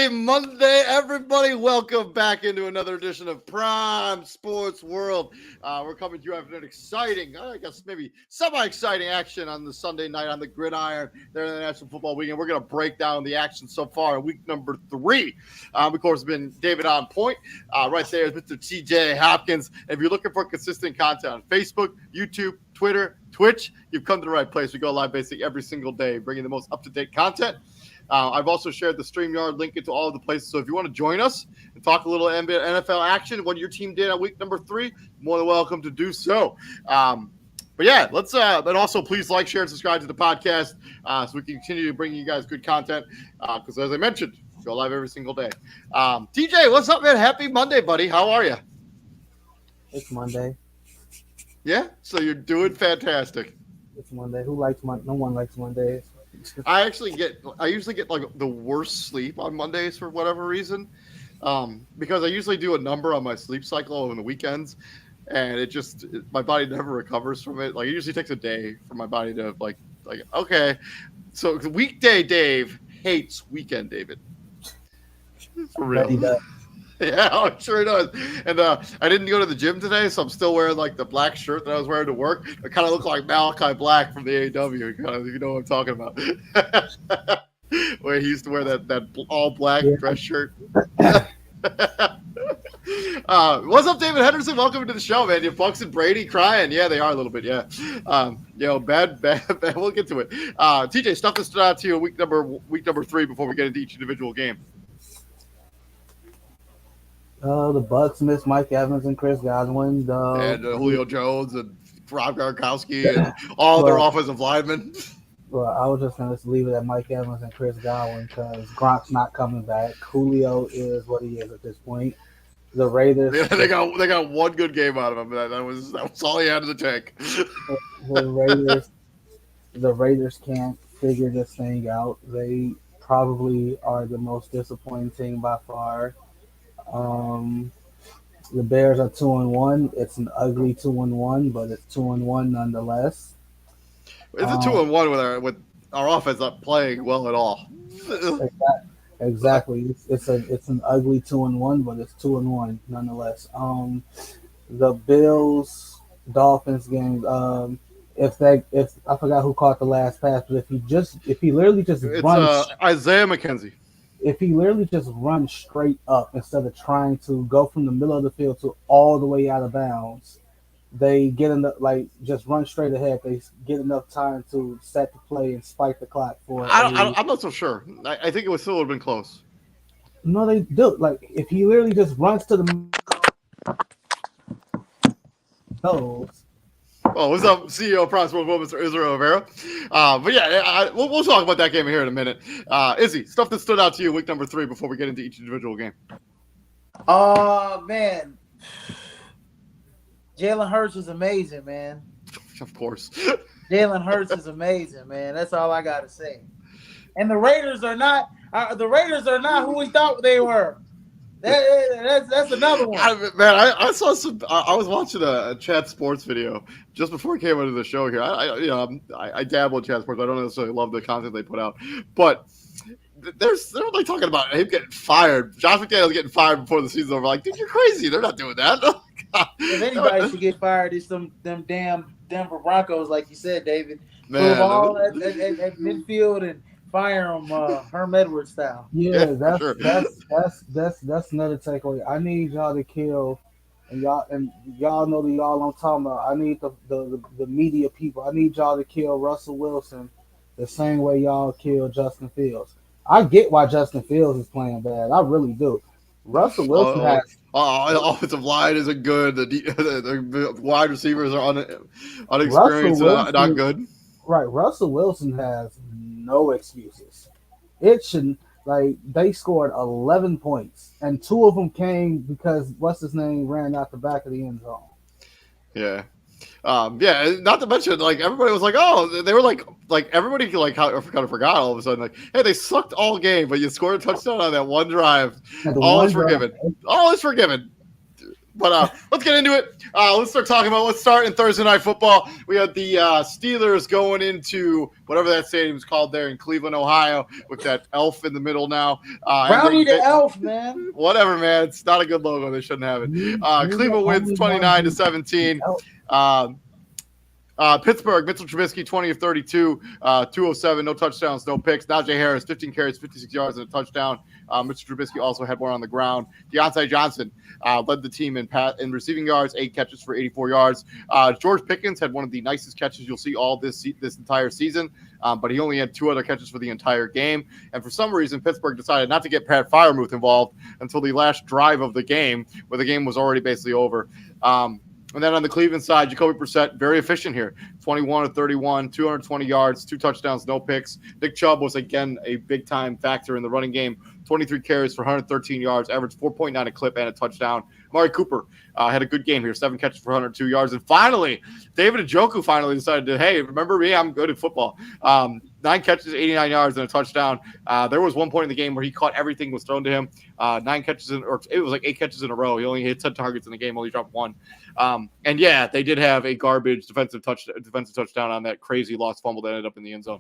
Happy Monday, everybody. Welcome back into another edition of Prime Sports World. We're coming to you after an exciting, I guess maybe semi-exciting action on the Sunday night on the gridiron there in the National Football Weekend. We're going to break down the action so far in week number 3. Of course, been David on point. Right there is Mr. TJ Hopkins. If you're looking for consistent content on Facebook, YouTube, Twitter, Twitch, you've come to the right place. We go live basically every single day, bringing the most up-to-date content. I've also shared the StreamYard link into all of the places. So if you want to join us and talk a little NFL action, what your team did on week number 3, more than welcome to do so. But yeah, let's and also please like, share, and subscribe to the podcast so we can continue to bring you guys good content. Because as I mentioned, go live every single day. TJ, what's up, man? Happy Monday, buddy. How are you? It's Monday. Yeah, so you're doing fantastic. It's Monday. Who likes Monday? No one likes Mondays. I usually get like the worst sleep on Mondays for whatever reason, because I usually do a number on my sleep cycle on the weekends, and my body never recovers from it. Like it usually takes a day for my body to like okay, so weekday Dave hates weekend David. For real. Yeah, I'm sure it does. And I didn't go to the gym today, so I'm still wearing like the black shirt that I was wearing to work. I kind of look like Malachi Black from the AEW. Kind of, you know what I'm talking about. Where he used to wear that all black dress shirt. What's up, David Henderson? Welcome to the show, man. You Bucks and Brady crying. Yeah, they are a little bit, yeah. Bad. We'll get to it. TJ, stuff that stood out to you week number 3 before we get into each individual game. The Bucks missed Mike Evans and Chris Godwin. And Julio Jones and Rob Gronkowski and all their offensive linemen. Well, I was just going to leave it at Mike Evans and Chris Godwin because Gronk's not coming back. Julio is what he is at this point. The Raiders. Yeah, they got one good game out of him. That was all he had in the tank. The Raiders can't figure this thing out. They probably are the most disappointing team by far. The Bears are 2-1. It's an ugly 2-1, but it's 2-1 nonetheless. It's a 2-1 with our offense not playing well at all. Exactly. It's an ugly 2-1, but it's 2-1 nonetheless. The Bills Dolphins game. If I forgot who caught the last pass, but if he literally just runs Isaiah McKenzie. If he literally just runs straight up instead of trying to go from the middle of the field to all the way out of bounds, they get enough, just run straight ahead. They get enough time to set the play and spike the clock for. I'm not so sure. I think it would still have been close. No, they do. If he literally just runs to the those. Oh, what's up, CEO of Prime Sports World, Mr. Israel Rivera? But yeah, we'll talk about that game here in a minute. Izzy, stuff that stood out to you week number 3 before we get into each individual game. Man. Jalen Hurts is amazing, man. Of course. Jalen Hurts is amazing, man. That's all I got to say. And the Raiders are not who we thought they were. That's another one. I saw some. I was watching a Chat Sports video just before I came into the show here. I dabble in Chat Sports. I don't necessarily love the content they put out, but they're like talking about him getting fired. Josh McDaniels getting fired before the season's over. Like, dude, you're crazy. They're not doing that. If anybody should get fired, it's them damn Denver Broncos, like you said, David. Man, move all at midfield and fire them Herm Edwards style. Yeah, that's another takeaway. I need y'all to kill, and y'all know that y'all I'm talking about. I need the media people. I need y'all to kill Russell Wilson the same way y'all kill Justin Fields. I get why Justin Fields is playing bad. I really do. Russell Wilson has. The offensive line isn't good. The wide receivers are unexperienced, not good. Right, Russell Wilson has no excuses. It shouldn't. They scored 11 points, and 2 of them came because what's his name ran out the back of the end zone. Yeah. Not to mention, everybody was like, oh, they were like everybody kind of forgot all of a sudden, hey, they sucked all game, but you scored a touchdown on that one drive. All is forgiven. But let's get into it. Let's start in Thursday Night Football. We had the Steelers going into whatever that stadium's called there in Cleveland, Ohio, with that elf in the middle now. Brownie the elf, man. Whatever, man. It's not a good logo. They shouldn't have it. Cleveland wins 29-17. Pittsburgh, Mitchell Trubisky, 20 of 32, 207, no touchdowns, no picks. Najee Harris, 15 carries, 56 yards, and a touchdown. Mitchell Trubisky also had one on the ground. Deontay Johnson led the team in receiving yards, 8 catches for 84 yards. George Pickens had one of the nicest catches you'll see all this entire season, but he only had 2 other catches for the entire game. And for some reason, Pittsburgh decided not to get Pat Freiermuth involved until the last drive of the game, where the game was already basically over. And then on the Cleveland side, Jacoby Brissett, very efficient here. 21 of 31, 220 yards, 2 touchdowns, no picks. Nick Chubb was, again, a big-time factor in the running game. 23 carries for 113 yards, averaged 4.9 a clip and a touchdown. Amari Cooper had a good game here, 7 catches for 102 yards. And finally, David Njoku finally decided to, hey, remember me? I'm good at football. 9 catches, 89 yards, and a touchdown. There was one point in the game where he caught everything was thrown to him. 9 catches, or it was like 8 catches in a row. He only hit 10 targets in the game, only dropped 1. And yeah, they did have a garbage defensive touchdown on that crazy lost fumble that ended up in the end zone,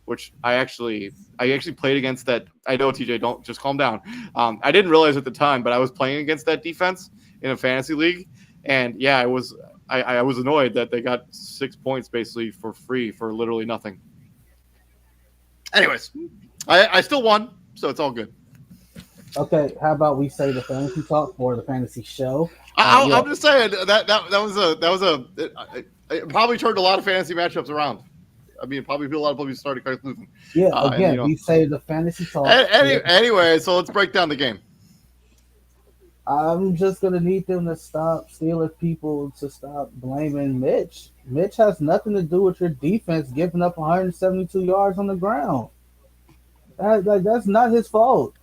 which I actually played against that. I know, TJ, don't just calm down. I didn't realize at the time, but I was playing against that defense in a fantasy league, and yeah, I was annoyed that they got 6 points basically for free for literally nothing. Anyways, I still won, so it's all good. Okay, how about we say the fantasy talk for the fantasy show? I'm just saying it probably turned a lot of fantasy matchups around. I mean, probably a lot of people started losing. Yeah, again, we say the fantasy talk. Anyway, so let's break down the game. I'm just gonna need them to stop Steelers people to stop blaming Mitch. Mitch has nothing to do with your defense giving up 172 yards on the ground. That's not his fault.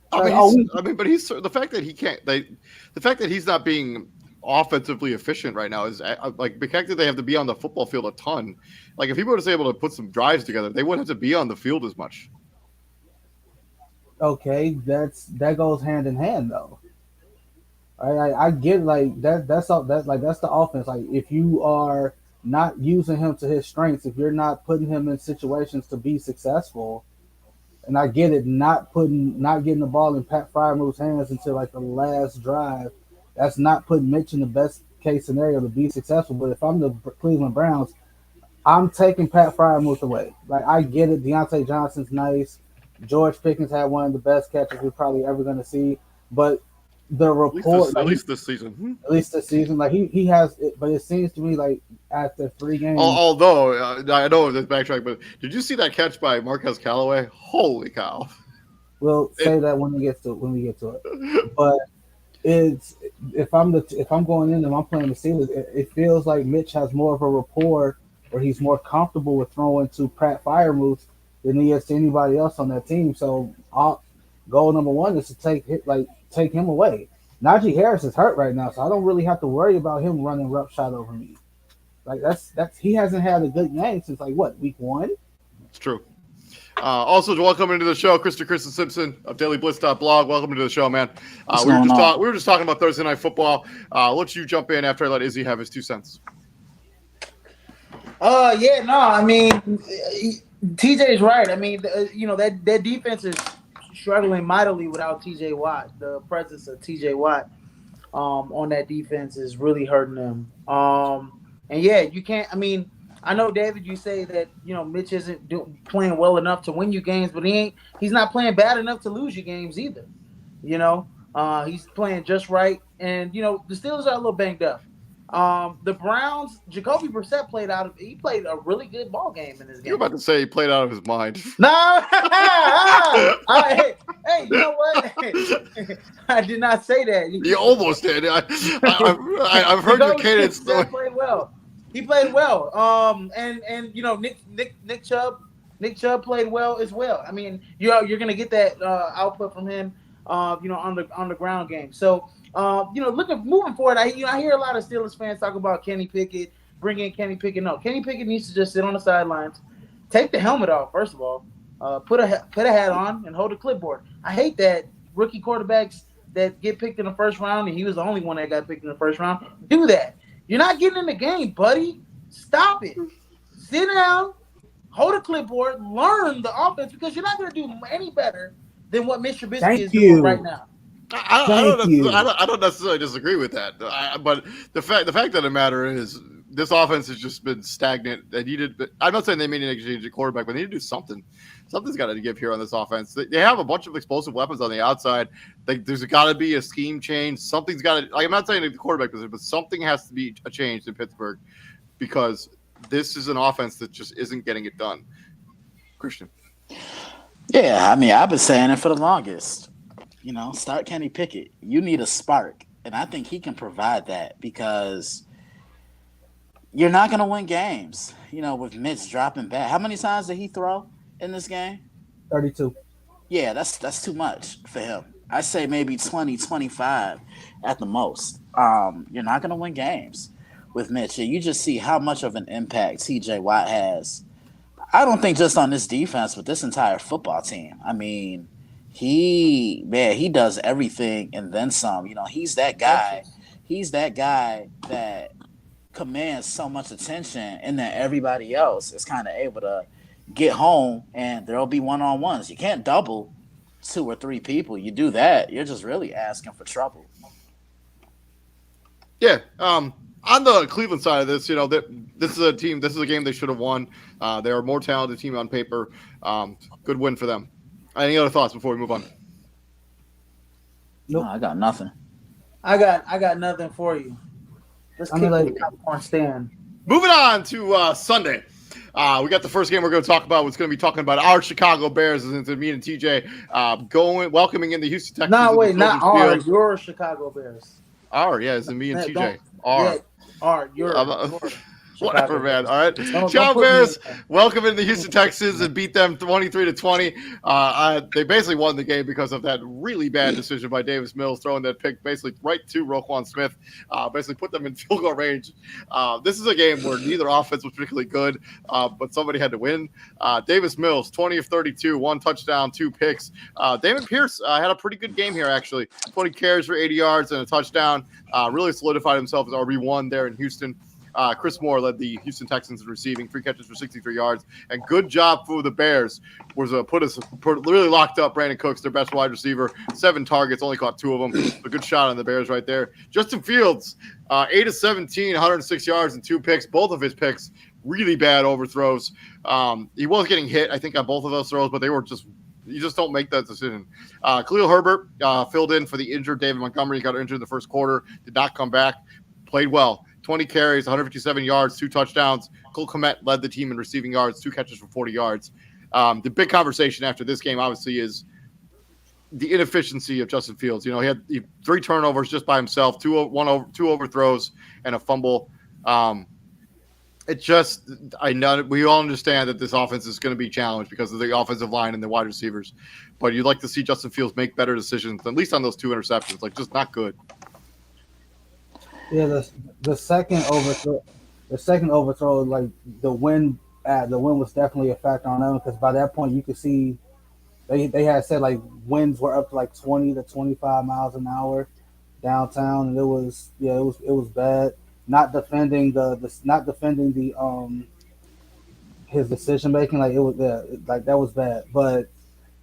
But he's the fact that he can't. The fact that he's not being offensively efficient right now is like the fact that they have to be on the football field a ton. Like if he was able to put some drives together, they wouldn't have to be on the field as much. Okay, that goes hand in hand though. I get like that. That's the offense. Like if you are not using him to his strengths, if you're not putting him in situations to be successful, and I get it, not getting the ball in Pat Freiermuth's hands until like the last drive. That's not putting Mitch in the best case scenario to be successful. But if I'm the Cleveland Browns, I'm taking Pat Freiermuth away. Like I get it, Deontay Johnson's nice. George Pickens had one of the best catches we're probably ever going to see. But the report, at least this season, like he has it, but it seems to me like after 3 games. Although I know this backtrack, but did you see that catch by Marquez Callaway? Holy cow! We'll say that when we get to it. But it's if I'm going in and I'm playing the Steelers, it feels like Mitch has more of a rapport, or he's more comfortable with throwing to Pat Freiermuth than he is to anybody else on that team. So goal number 1 is to take him away. Najee Harris is hurt right now, so I don't really have to worry about him running roughshod over me. Like that's he hasn't had a good game since week 1. It's true. Also, welcome into the show, Kristen Simpson of DailyBlitz.blog. Welcome into the show, man. We were just talking about Thursday Night Football. I'll let you jump in after I let Izzy have his 2 cents. I mean, TJ's right. I mean, that defense is struggling mightily without TJ Watt. The presence of TJ Watt on that defense is really hurting them. And yeah, you can't. I mean, I know, David, you say that Mitch isn't playing well enough to win you games, but he's not playing bad enough to lose you games either. He's playing just right, and the Steelers are a little banged up. The Browns, Jacoby Brissett played a really good ball game in this game. You're about to say he played out of his mind. No, hey, you know what? I did not say that. You almost did. I've heard your cadence. He played well. He played well. And Nick Chubb played well as well. I mean, you're gonna get that output from him, on the ground game. So. Moving forward, I hear a lot of Steelers fans talk about Kenny Pickett, bring in Kenny Pickett. No, Kenny Pickett needs to just sit on the sidelines, take the helmet off first of all, put a hat on, and hold a clipboard. I hate that rookie quarterbacks that get picked in the first round, and he was the only one that got picked in the first round. Do that. You're not getting in the game, buddy. Stop it. Sit down, hold a clipboard, learn the offense because you're not going to do any better than what Mr. Trubisky is doing right now. I don't necessarily disagree with that, but the fact of the matter is this offense has just been stagnant. I'm not saying they made an exchange at quarterback, but they need to do something. Something's got to give here on this offense. They have a bunch of explosive weapons on the outside. There's got to be a scheme change. Something's got to. I'm not saying the quarterback position, but something has to be a change in Pittsburgh because this is an offense that just isn't getting it done. Christian. Yeah, I mean, I've been saying it for the longest. Start Kenny Pickett. You need a spark, and I think he can provide that because you're not going to win games, with Mitch dropping back. How many times did he throw in this game? 32. Yeah, that's too much for him. I say maybe 20, 25 at the most. You're not going to win games with Mitch. You just see how much of an impact TJ Watt has. I don't think just on this defense, but this entire football team. I mean, he does everything and then some. He's that guy. He's that guy that commands so much attention and then everybody else is kind of able to get home and there'll be one-on-ones. You can't double 2 or 3 people. You do that, you're just really asking for trouble. Yeah. On the Cleveland side of this, this is a team. This is a game they should have won. They're a more talented team on paper. Good win for them. Any other thoughts before we move on? Nope. No, I got nothing. I got nothing for you. Let's kick the popcorn stand. Moving on to Sunday. We got the first game we're going to talk about. It's going to be talking about our Chicago Bears. It's me and TJ welcoming in the Houston Texans. Not ours. Your Chicago Bears. Our, yeah, it's me and TJ. Yours. Whatever, man. All right. Chicago Bears welcome in the Houston Texans and beat them 23-20. They basically won the game because of that really bad decision by Davis Mills throwing that pick basically right to Roquan Smith. Basically put them in field goal range. This is a game where neither offense was particularly good, but somebody had to win. Davis Mills, 20 of 32, 1 touchdown, 2 picks. Damon Pierce had a pretty good game here, actually. 20 carries for 80 yards and a touchdown. Really solidified himself as RB1 there in Houston. Chris Moore led the Houston Texans in receiving, 3 catches for 63 yards, and good job for the Bears. Really locked up Brandon Cooks, their best wide receiver, 7 targets, only caught 2 of them. A good shot on the Bears right there. Justin Fields, 8 of 17, 106 yards and 2 picks. Both of his picks, really bad overthrows. He was getting hit, I think, on both of those throws, but you just don't make that decision. Khalil Herbert filled in for the injured David Montgomery. He got injured in the first quarter, did not come back, played well. 20 carries, 157 yards, 2 touchdowns. Cole Kmet led the team in receiving yards, 2 catches for 40 yards. The big conversation after this game, obviously, is the inefficiency of Justin Fields. He had 3 turnovers just by himself, 2 overthrows, and a fumble. We all understand that this offense is going to be challenged because of the offensive line and the wide receivers. But you'd like to see Justin Fields make better decisions, at least on those 2 interceptions. Just not good. Yeah, the second overthrow, like the wind was definitely a factor on them because by that point you could see they had said winds were up to 20 to 25 miles an hour downtown, and it was bad. Not defending his decision making, that was bad. But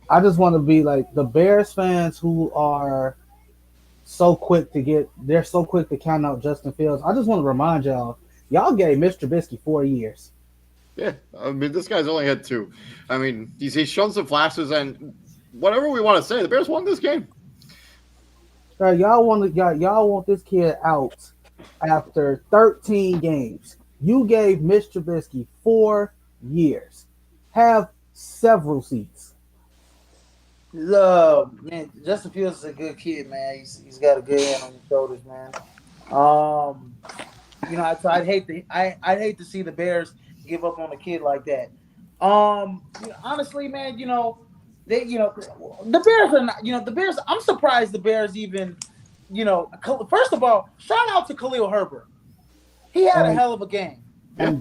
I just want to be the Bears fans who are so quick to count out Justin Fields. I just want to remind y'all gave Mr. Trubisky 4 years. Yeah, I mean, this guy's only had 2. I mean, he's shown some flashes, and whatever we want to say, the Bears won this game. Y'all want this kid out after 13 games. You gave Mr. Trubisky 4 years. Have several seats. Man, Justin Fields is a good kid, man. He's got a good hand on his shoulders, man. I'd hate to see the Bears give up on a kid like that. Honestly, man, the Bears are not. The Bears. I'm surprised the Bears even. First of all, shout out to Khalil Herbert. He had a hell of a game. And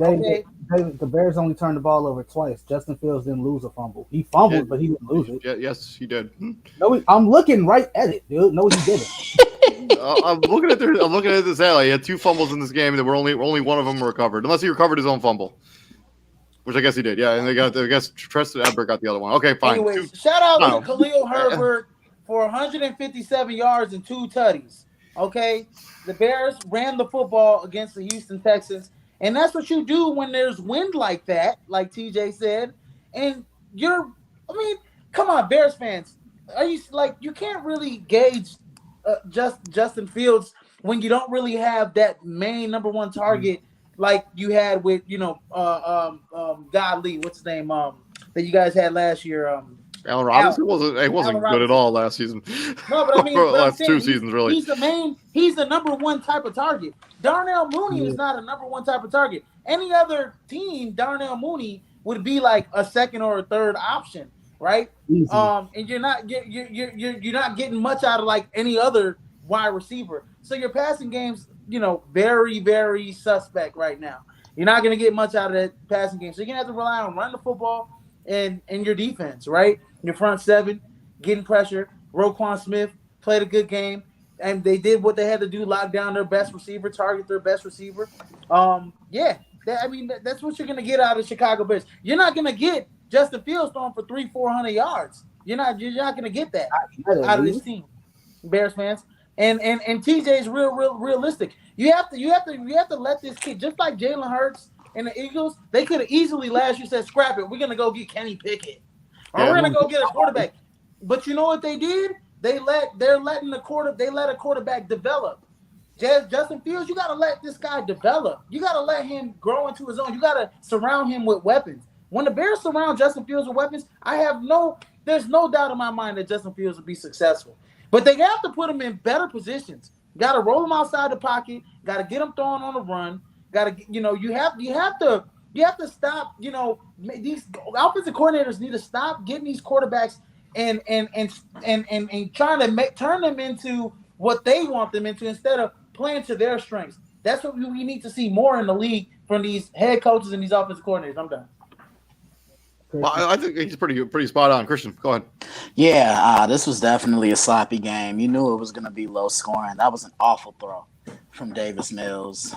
the Bears only turned the ball over twice. Justin Fields didn't lose a fumble. He fumbled, but he didn't lose it. Yeah, yes, he did. No, I'm looking right at it, dude. No, he didn't. I'm looking at this alley. He had 2 fumbles in this game, and only one of them recovered, unless he recovered his own fumble, which I guess he did. Yeah, and I guess Tristan Edberg got the other one. Okay, fine. Anyways, shout out to Khalil Herbert for 157 yards and 2 tutties. Okay, the Bears ran the football against the Houston Texans, and that's what you do when there's wind like that, like TJ said. And come on, Bears fans, are you like you can't really gauge Justin Fields when you don't really have that main number one target like you had with Godly, what's his name that you guys had last year. Allen Robinson wasn't good at all last season. No, but I mean, last 2 seasons really. He's the number one type of target. Darnell Mooney is not a number one type of target. Any other team, Darnell Mooney would be like a second or a third option, right? Easy. And you're not getting much out of like any other wide receiver. So your passing game's very, very suspect right now. You're not going to get much out of that passing game. So you're going to have to rely on running the football and your defense, right? Your front seven, getting pressure. Roquan Smith played a good game, and they did what they had to do, lock down their best receiver, target their best receiver. That's what you're going to get out of Chicago Bears. You're not going to get Justin Fields throwing for 300-400 yards. You're not going to get that out of this team, Bears fans. And TJ is realistic. You have to let this kid, just like Jalen Hurts and the Eagles, they could have easily last year said, scrap it, we're gonna go get Kenny Pickett. Or we're gonna go get a quarterback. But you know what they did? They let a quarterback develop. Justin Fields, you gotta let this guy develop. You gotta let him grow into his own. You gotta surround him with weapons. When the Bears surround Justin Fields with weapons, there's no doubt in my mind that Justin Fields will be successful. But they have to put him in better positions. Got to roll him outside the pocket. Got to get him throwing on the run. Got to, you have to stop. These offensive coordinators need to stop getting these quarterbacks and trying to turn them into what they want them into instead of playing to their strengths. That's what we need to see more in the league from these head coaches and these offensive coordinators. I'm done. Well, I think he's pretty spot on. Christian, go ahead. Yeah, this was definitely a sloppy game. You knew it was going to be low scoring. That was an awful throw from Davis Mills.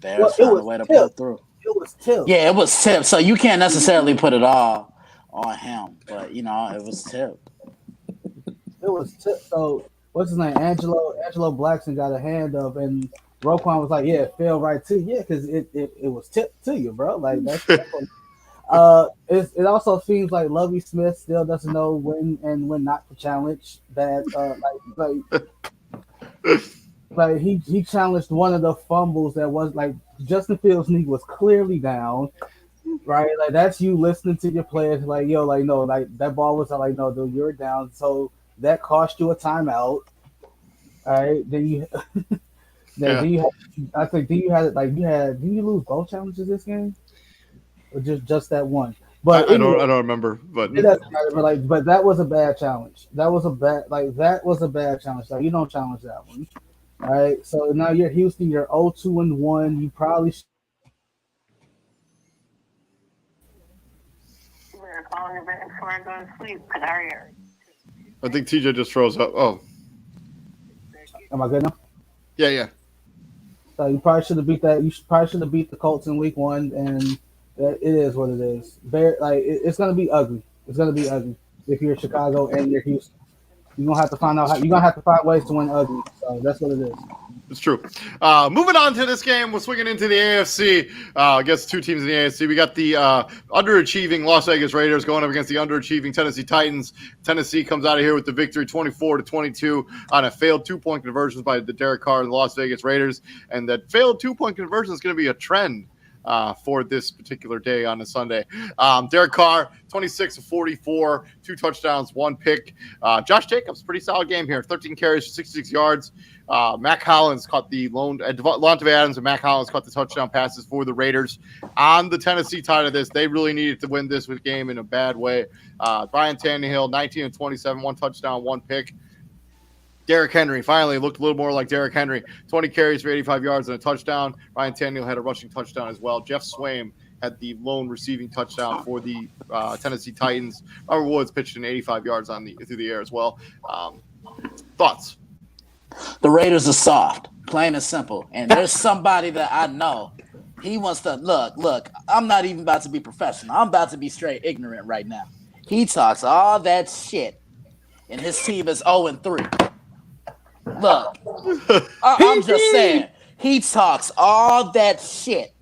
Bears found a way to pull through. It was tipped. Yeah, it was tipped. So you can't necessarily put it all on him, but it was tipped. It was tipped. So what's his name? Angelo Blackson got a hand up, and Roquan was like, "Yeah, it fell right to you, because it was tipped to you, bro." Like that's. It also seems like Lovie Smith still doesn't know when and when not to challenge that. Like he challenged one of the fumbles that was like Justin Fields' knee was clearly down, right? Like that's you listening to your players, like yo, like no, like that ball was like no, dude, you're down. So that cost you a timeout. All right, then you. Did you lose both challenges this game? Or just that one? But I don't remember. But it doesn't matter. But that was a bad challenge. That was a bad challenge. Like you don't challenge that one, all right? So now you're Houston. You're 0-2-1. You probably. I think TJ just froze up. Oh, Am I good now? yeah. So you probably should have beat that. You probably should have beat the Colts in Week 1, and. It is what it is. It's gonna be ugly. It's gonna be ugly if you're Chicago and you're Houston. You're gonna have to find ways to win ugly. So that's what it is. It's true. Moving on to this game, we're swinging into the AFC. I guess 2 teams in the AFC. We got the underachieving Las Vegas Raiders going up against the underachieving Tennessee Titans. Tennessee comes out of here with the victory, 24-22, on a failed 2-point conversions by the Derek Carr and the Las Vegas Raiders. And that failed 2-point conversion is going to be a trend for this particular day on a Sunday. Derek Carr, 26-44, 2 touchdowns, 1 pick. Josh Jacobs, pretty solid game here, 13 carries, 66 yards. Mac Hollins caught the lone. Devontae Adams and Mac Hollins caught the touchdown passes for the Raiders. On the Tennessee side of this, they really needed to win this game in a bad way. Ryan Tannehill, 19-27, 1 touchdown, 1 pick. Derrick Henry finally looked a little more like Derrick Henry. 20 carries for 85 yards and a touchdown. Ryan Tannehill had a rushing touchdown as well. Jeff Swaim had the lone receiving touchdown for the Tennessee Titans. Robert Woods pitched in 85 yards through the air as well. Thoughts? The Raiders are soft, plain and simple. And there's somebody that I know. He wants to look. I'm not even about to be professional. I'm about to be straight ignorant right now. He talks all that shit, and his team is 0-3. Look, I'm just saying. He talks all that shit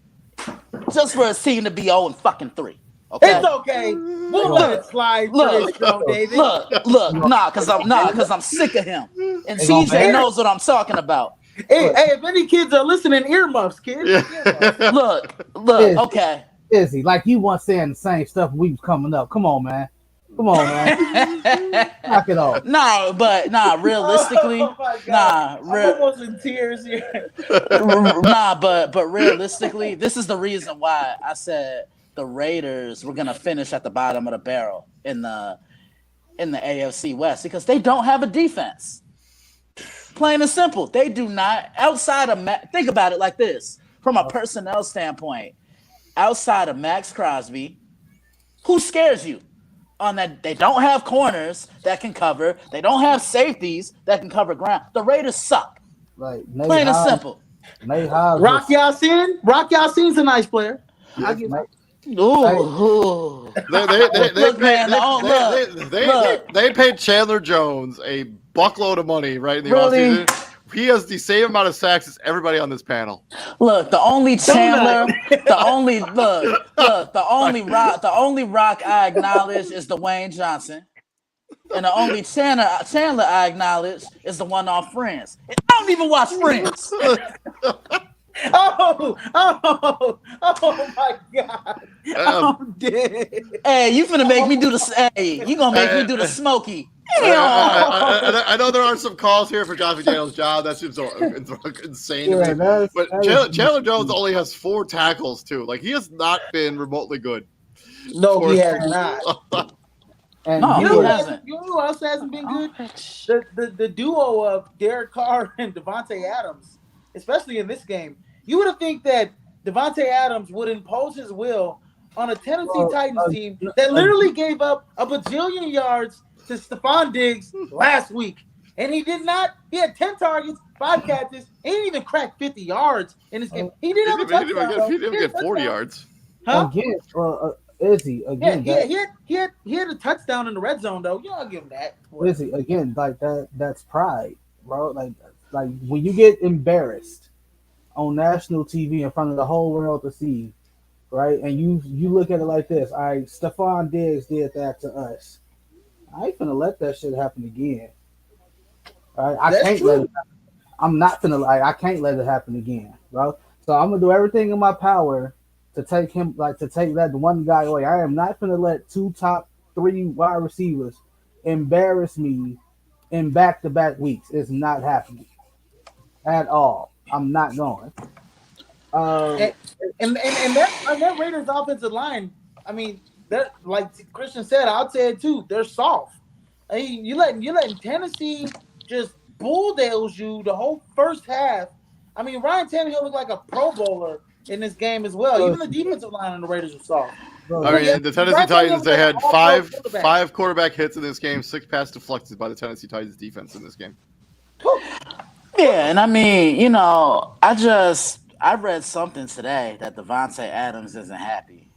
just for his team to be 0-3. Okay? It's okay. We'll let it slide. Look, David. look, cause I'm sick of him. And CJ knows what I'm talking about. Hey, if any kids are listening, earmuffs, kids. Yeah. Look, okay. Izzy, like you once saying the same stuff we was coming up. Come on, man. Knock it off. Realistically, I'm almost in tears here. but realistically, this is the reason why I said the Raiders were gonna finish at the bottom of the barrel in the AFC West because they don't have a defense. Plain and simple, they do not. Outside of think about it like this: from a personnel standpoint, outside of Max Crosby, who scares you? On that, they don't have corners that can cover. They don't have safeties that can cover ground. The Raiders suck. Like plain and simple. Rock Yasin's a nice player. They paid Chandler Jones a buckload of money right in the offseason. He has the same amount of sacks as everybody on this panel. Look, the only Chandler, the only Rock I acknowledge is Dwayne Johnson, and the only Chandler I acknowledge is the one on Friends. I don't even watch Friends. Oh my God! I'm dead. Hey, you finna make me do the. Hey, you gonna make me do the Smokey. I know there are some calls here for Josh McDaniels' job. That seems insane to me. But Chandler Jones only has 4 tackles too. Like he has not been remotely good. No, he has not. And you know who else hasn't been good? The duo of Derek Carr and Devontae Adams, especially in this game. You would have think that Devontae Adams would impose his will on a Tennessee Titans team that literally gave up a bajillion yards to Stephon Diggs last week. And he did not. He had 10 targets, 5 catches. He didn't even crack 50 yards in this game. He didn't have a touchdown. He didn't get 40 yards. Huh? Again, Izzy, again. Yeah, he had a touchdown in the red zone, though. You don't give him that. Izzy, again, like that's pride, bro. Like when you get embarrassed on national TV in front of the whole world to see, right? And you look at it like this. All right, Stephon Diggs did that to us. I ain't finna let that shit happen again. All right, I'm not finna I can't let it happen again, bro. So I'm gonna do everything in my power to take that one guy away. I am not finna let 2 top 3 wide receivers embarrass me in back-to-back weeks. It's not happening at all. I'm not going. And that Raiders offensive line, I mean, they're like Christian said, I'd say it too. They're soft. I mean, you're letting Tennessee just bulldoze you the whole first half. I mean, Ryan Tannehill looked like a Pro Bowler in this game as well. Even the defensive line on the Raiders are soft. I mean, the Tennessee Titans, they had five quarterback hits in this game, 6 pass deflected by the Tennessee Titans defense in this game. Yeah, and I mean, I read something today that Devontae Adams isn't happy.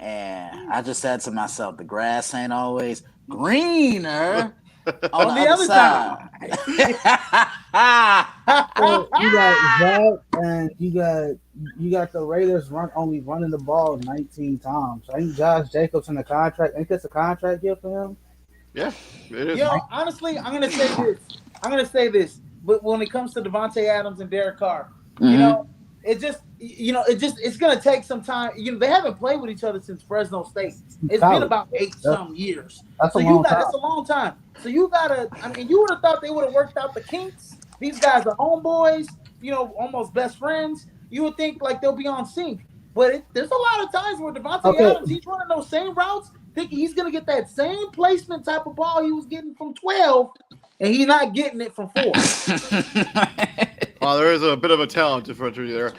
And I just said to myself, the grass ain't always greener on the other side. Well, you got that, and you got the Raiders only running the ball 19 times. I think Josh Jacobs in the contract. Ain't this a contract deal for him? Yeah, it is. Honestly, I'm gonna say this. But when it comes to Devontae Adams and Derek Carr, it's gonna take some time. They haven't played with each other since Fresno State. It's been about 8 some years. That's a long time. So you gotta. I mean, you would have thought they would have worked out the kinks. These guys are homeboys. Almost best friends. You would think like they'll be on sync. But there's a lot of times where Devontae Adams, he's running those same routes, thinking he's gonna get that same placement type of ball he was getting from 12. And he's not getting it from 4. There is a bit of a talent differential there.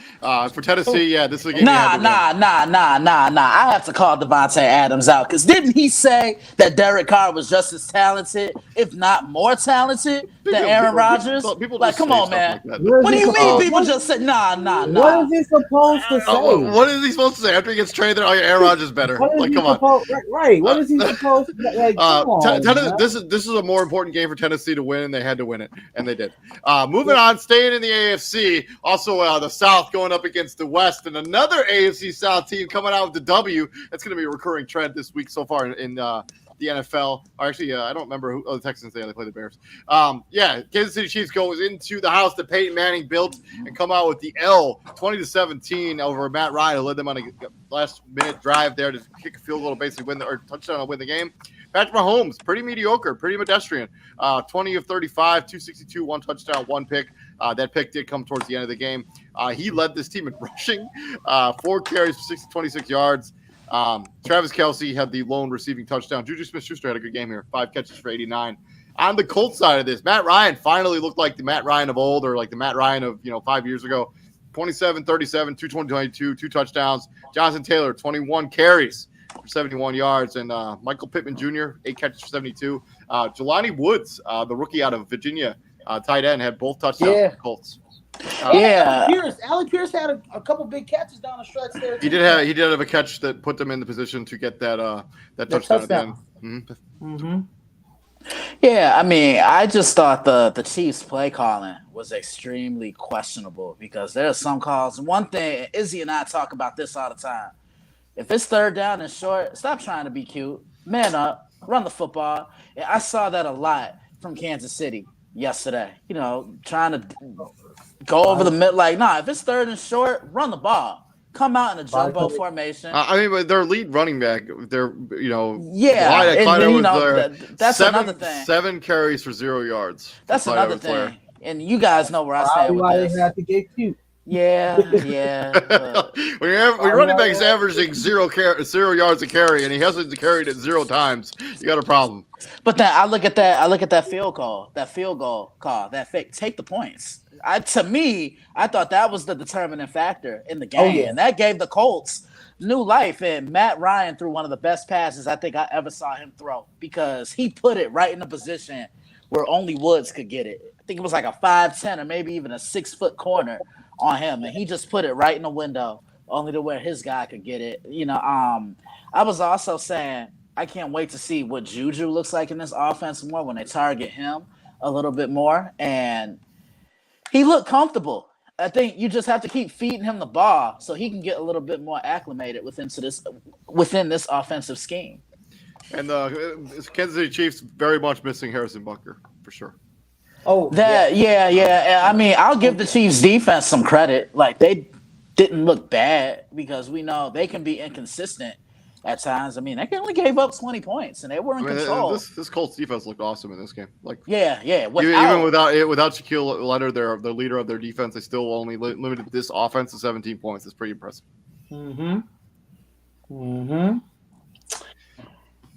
For Tennessee, yeah, this is a game. Nah. I have to call Devontae Adams out because didn't he say that Derek Carr was just as talented, if not more talented, than Aaron Rodgers? People Like, just come say on, stuff man. like that. What do you mean? People just said nah. What is he supposed to say? What is he supposed to say after he gets traded? Oh, yeah, Aaron Rodgers is better. What is Like, he come on. supposed? Right. What is he supposed to like? Come on, man. This is a more important game for Tennessee to win, and they had to win it, and they did. Moving on, staying in the AFC, also the South going up against the West, and another AFC South team coming out with the W. That's going to be a recurring trend this week so far in the NFL. Or actually, I don't remember who the Texans they play the Bears. Kansas City Chiefs goes into the house that Peyton Manning built and come out with the L 20-17 over Matt Ryan, who led them on a last-minute drive there to kick a field goal to basically win or touchdown to win the game. Patrick Mahomes, pretty mediocre, pretty pedestrian. 20 of 35, 262, one touchdown, one pick. That pick did come towards the end of the game. He led this team in rushing, 4 carries for 26 yards. Travis Kelce had the lone receiving touchdown. Juju Smith-Schuster had a good game here, 5 catches for 89. On the Colts side of this, Matt Ryan finally looked like the Matt Ryan of old, or like the Matt Ryan of 5 years ago. 27, 37, 222, 2 touchdowns. Jonathan Taylor, 21 carries for 71 yards. And Michael Pittman Jr., 8 catches for 72. Jelani Woods, the rookie out of Virginia, tight end, had both touchdowns for the Colts. Alec Pierce had a couple big catches down the stretch there. He did have a catch that put them in the position to get that touchdown at the end. Mm-hmm. Yeah, I mean, I just thought the Chiefs' play calling was extremely questionable because there are some calls. One thing, Izzy and I talk about this all the time. If it's third down and short, stop trying to be cute. Man up, run the football. And I saw that a lot from Kansas City yesterday. Trying to go over the mid. Like, nah, if it's third and short, run the ball. Come out in a jumbo formation. But their lead running back, that's another thing. 7 carries for 0 yards. That's another thing. Player. And you guys know where I stand with this. They have to get cute. Yeah. When your running back's averaging 0 yards a carry, and he hasn't carried it 0 times, you got a problem. But then I look at that field goal call, that fake. Take the points. I thought that was the determining factor in the game, and that gave the Colts new life. And Matt Ryan threw one of the best passes I think I ever saw him throw because he put it right in a position where only Woods could get it. I think it was like a 5'10" or maybe even a 6-foot corner on him, and he just put it right in the window, only to where his guy could get it. I was also saying I can't wait to see what Juju looks like in this offense more when they target him a little bit more, and he looked comfortable. I think you just have to keep feeding him the ball so he can get a little bit more acclimated within this offensive scheme. And Kansas City Chiefs very much missing Harrison Butker for sure. Yeah. I mean, I'll give the Chiefs defense some credit. Like, they didn't look bad because we know they can be inconsistent at times. I mean, they only gave up 20 points and they were in control. This Colts defense looked awesome in this game. Like, yeah. Even without Shaquille Leonard, the leader of their defense, they still only limited this offense to 17 points. It's pretty impressive.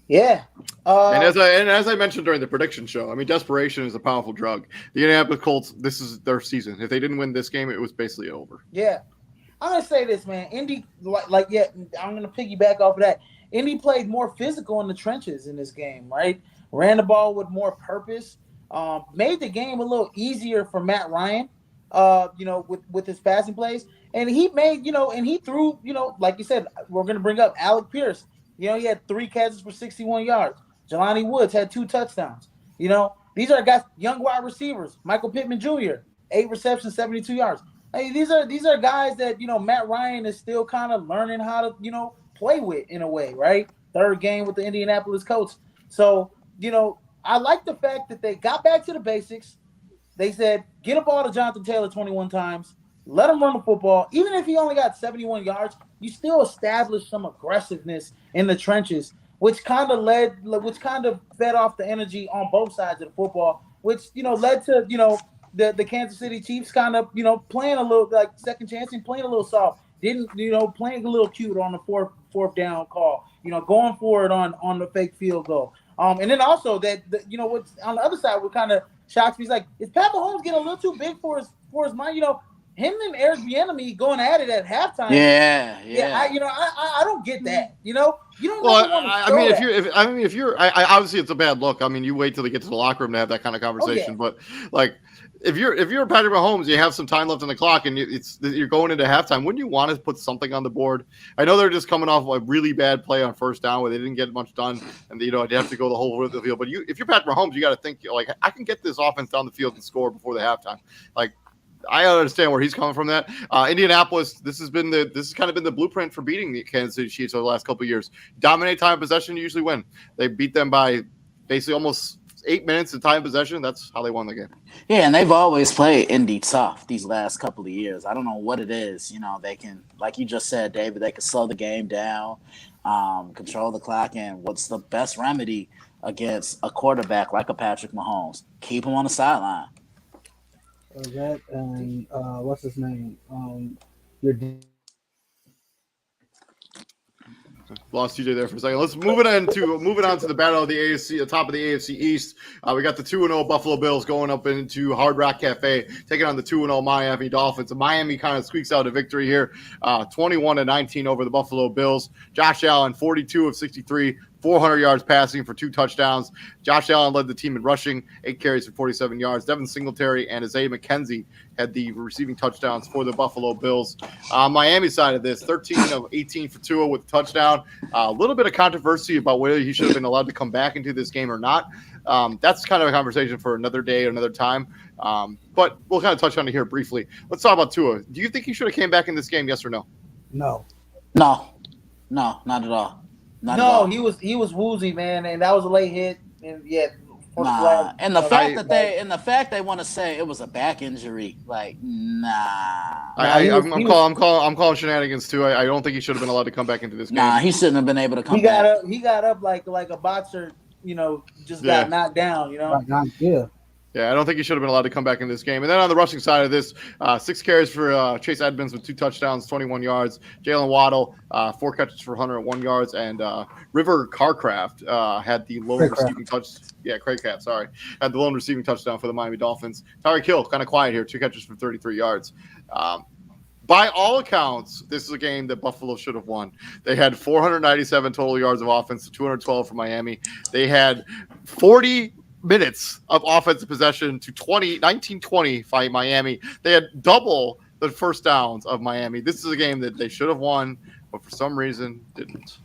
Yeah. And as I mentioned during the prediction show, I mean, desperation is a powerful drug. The Indianapolis Colts, this is their season. If they didn't win this game, it was basically over. Yeah. I'm going to say this, man. Indy, I'm going to piggyback off of that. Indy played more physical in the trenches in this game, right? Ran the ball with more purpose. Made the game a little easier for Matt Ryan, with his passing plays. And he made, and he threw, like you said, we're going to bring up Alec Pierce. He had 3 catches for 61 yards. Jelani Woods had 2 touchdowns. These are guys, young wide receivers. Michael Pittman Jr., 8 receptions, 72 yards. Hey, these are guys that, Matt Ryan is still kind of learning how to, play with in a way, right? 3rd game with the Indianapolis Colts. So, I like the fact that they got back to the basics. They said, get a ball to Jonathan Taylor 21 times. Let him run the football. Even if he only got 71 yards, you still established some aggressiveness in the trenches, which kind of fed off the energy on both sides of the football, which, led to, the Kansas City Chiefs kind of, playing a little like second chance and playing a little soft. Didn't, playing a little cute on the fourth down call, going for it on the fake field goal. And then also that, what's on the other side, what kind of shocks me is like, is Pat Mahomes getting a little too big for Sports Mind. Him and Eric Bieniemy going at it at halftime. Yeah. I don't get that. You don't. Well, want to I show mean, that. if you're, obviously it's a bad look. I mean, you wait till they get to the locker room to have that kind of conversation. But like, if you're Patrick Mahomes, you have some time left on the clock, and you're going into halftime. Wouldn't you want to put something on the board? I know they're just coming off a really bad play on first down where they didn't get much done, and they have to go the whole way of the field. But if you're Patrick Mahomes, you got to think like, I can get this offense down the field and score before the halftime. Like, I understand where he's coming from. That Indianapolis, this has kind of been the blueprint for beating the Kansas City Chiefs over the last couple of years. Dominate time of possession, you usually win. They beat them by basically almost 8 minutes of time of possession. That's how they won the game. Yeah, and they've always played Indy tough these last couple of years. I don't know what it is. They can, like you just said, David, they can slow the game down, control the clock, and what's the best remedy against a quarterback like a Patrick Mahomes? Keep him on the sideline. That and what's his name? Your Lost TJ there for a second. Let's move it on to the battle of the AFC, the top of the AFC East. We got the 2-0 Buffalo Bills going up into Hard Rock Cafe, taking on the 2-0 Miami Dolphins. And Miami kind of squeaks out a victory here, 21-19 over the Buffalo Bills. Josh Allen, 42 of 63. 400 yards passing for 2 touchdowns. Josh Allen led the team in rushing, 8 carries for 47 yards. Devin Singletary and Isaiah McKenzie had the receiving touchdowns for the Buffalo Bills. Miami side of this, 13 of 18 for Tua with a touchdown. A little bit of controversy about whether he should have been allowed to come back into this game or not. That's kind of a conversation for another day, another time. But we'll kind of touch on it here briefly. Let's talk about Tua. Do you think he should have came back in this game, yes or no? No, not at all. He was woozy, man, and that was a late hit. And and the fact they want to say it was a back injury, like, nah. I'm calling shenanigans too. I don't think he should have been allowed to come back into this game. Nah, he shouldn't have been able to come back. He got up like a boxer, just got knocked down, Yeah, I don't think he should have been allowed to come back in this game. And then on the rushing side of this, 6 carries for Chase Edmonds with 2 touchdowns, 21 yards. Jalen Waddle, 4 catches for 101 yards. And River Carcraft had the lone receiving touchdown. Yeah, Craycraft, sorry. Had the lone receiving touchdown for the Miami Dolphins. Tyreek Hill, kind of quiet here, 2 catches for 33 yards. By all accounts, this is a game that Buffalo should have won. They had 497 total yards of offense, 212 for Miami. They had 40 minutes of offensive possession to 19-20 by Miami. They had double the first downs of Miami. This is a game that they should have won, but for some reason didn't.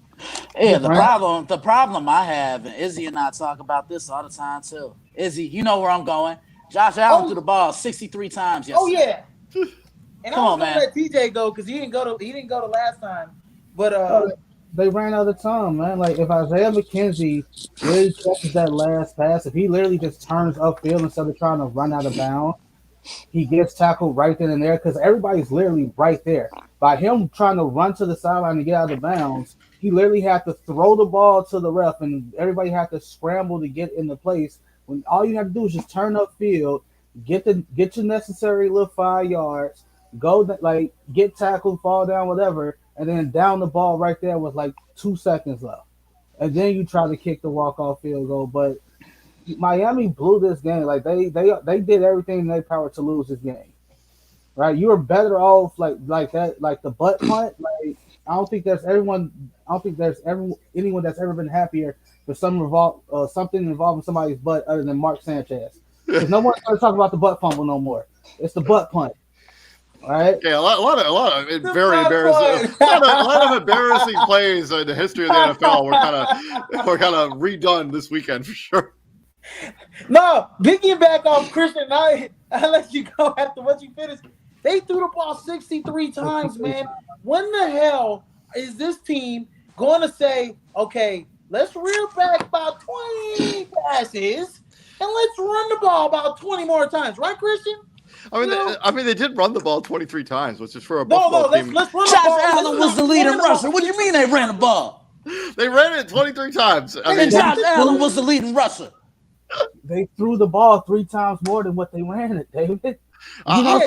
Yeah, the problem I have, and Izzy and I talk about this all the time too. Izzy, you know where I'm going. Josh Allen threw the ball 63 times yesterday. Oh yeah. And I was gonna let TJ go because he didn't go to last time. But they ran out of time, man. Like, if Isaiah McKenzie really catches that last pass, if he literally just turns upfield instead of trying to run out of bounds, he gets tackled right then and there because everybody's literally right there. By him trying to run to the sideline and get out of bounds, he literally had to throw the ball to the ref, and everybody had to scramble to get into place. When all you have to do is just turn upfield, get your necessary little 5 yards, get tackled, fall down, whatever, and then down the ball right there with like 2 seconds left. And then you try to kick the walk-off field goal. But Miami blew this game. Like, they did everything in their power to lose this game. Right? You were better off like that, like the butt punt. Like, I don't think there's anyone that's ever been happier for something involving somebody's butt other than Mark Sanchez. Because no one's going to talk about the butt fumble no more. It's the butt punt. Right? Yeah, a lot of very embarrassing. A lot of embarrassing plays in the history of the NFL were kind of redone this weekend for sure. No, piggyback off Christian, I let you go after what you finished. They threw the ball 63 times, man. When the hell is this team going to say, okay, let's reel back about 20 passes and let's run the ball about 20 more times, right, Christian? I mean, they did run the ball 23 times, which is for a Buffalo team. Let's run the ball. Josh Allen was the leading rusher. What do you mean they ran the ball? They ran it 23 times. And Josh Allen was the leading rusher. They threw the ball 3 times more than what they ran it, David. I know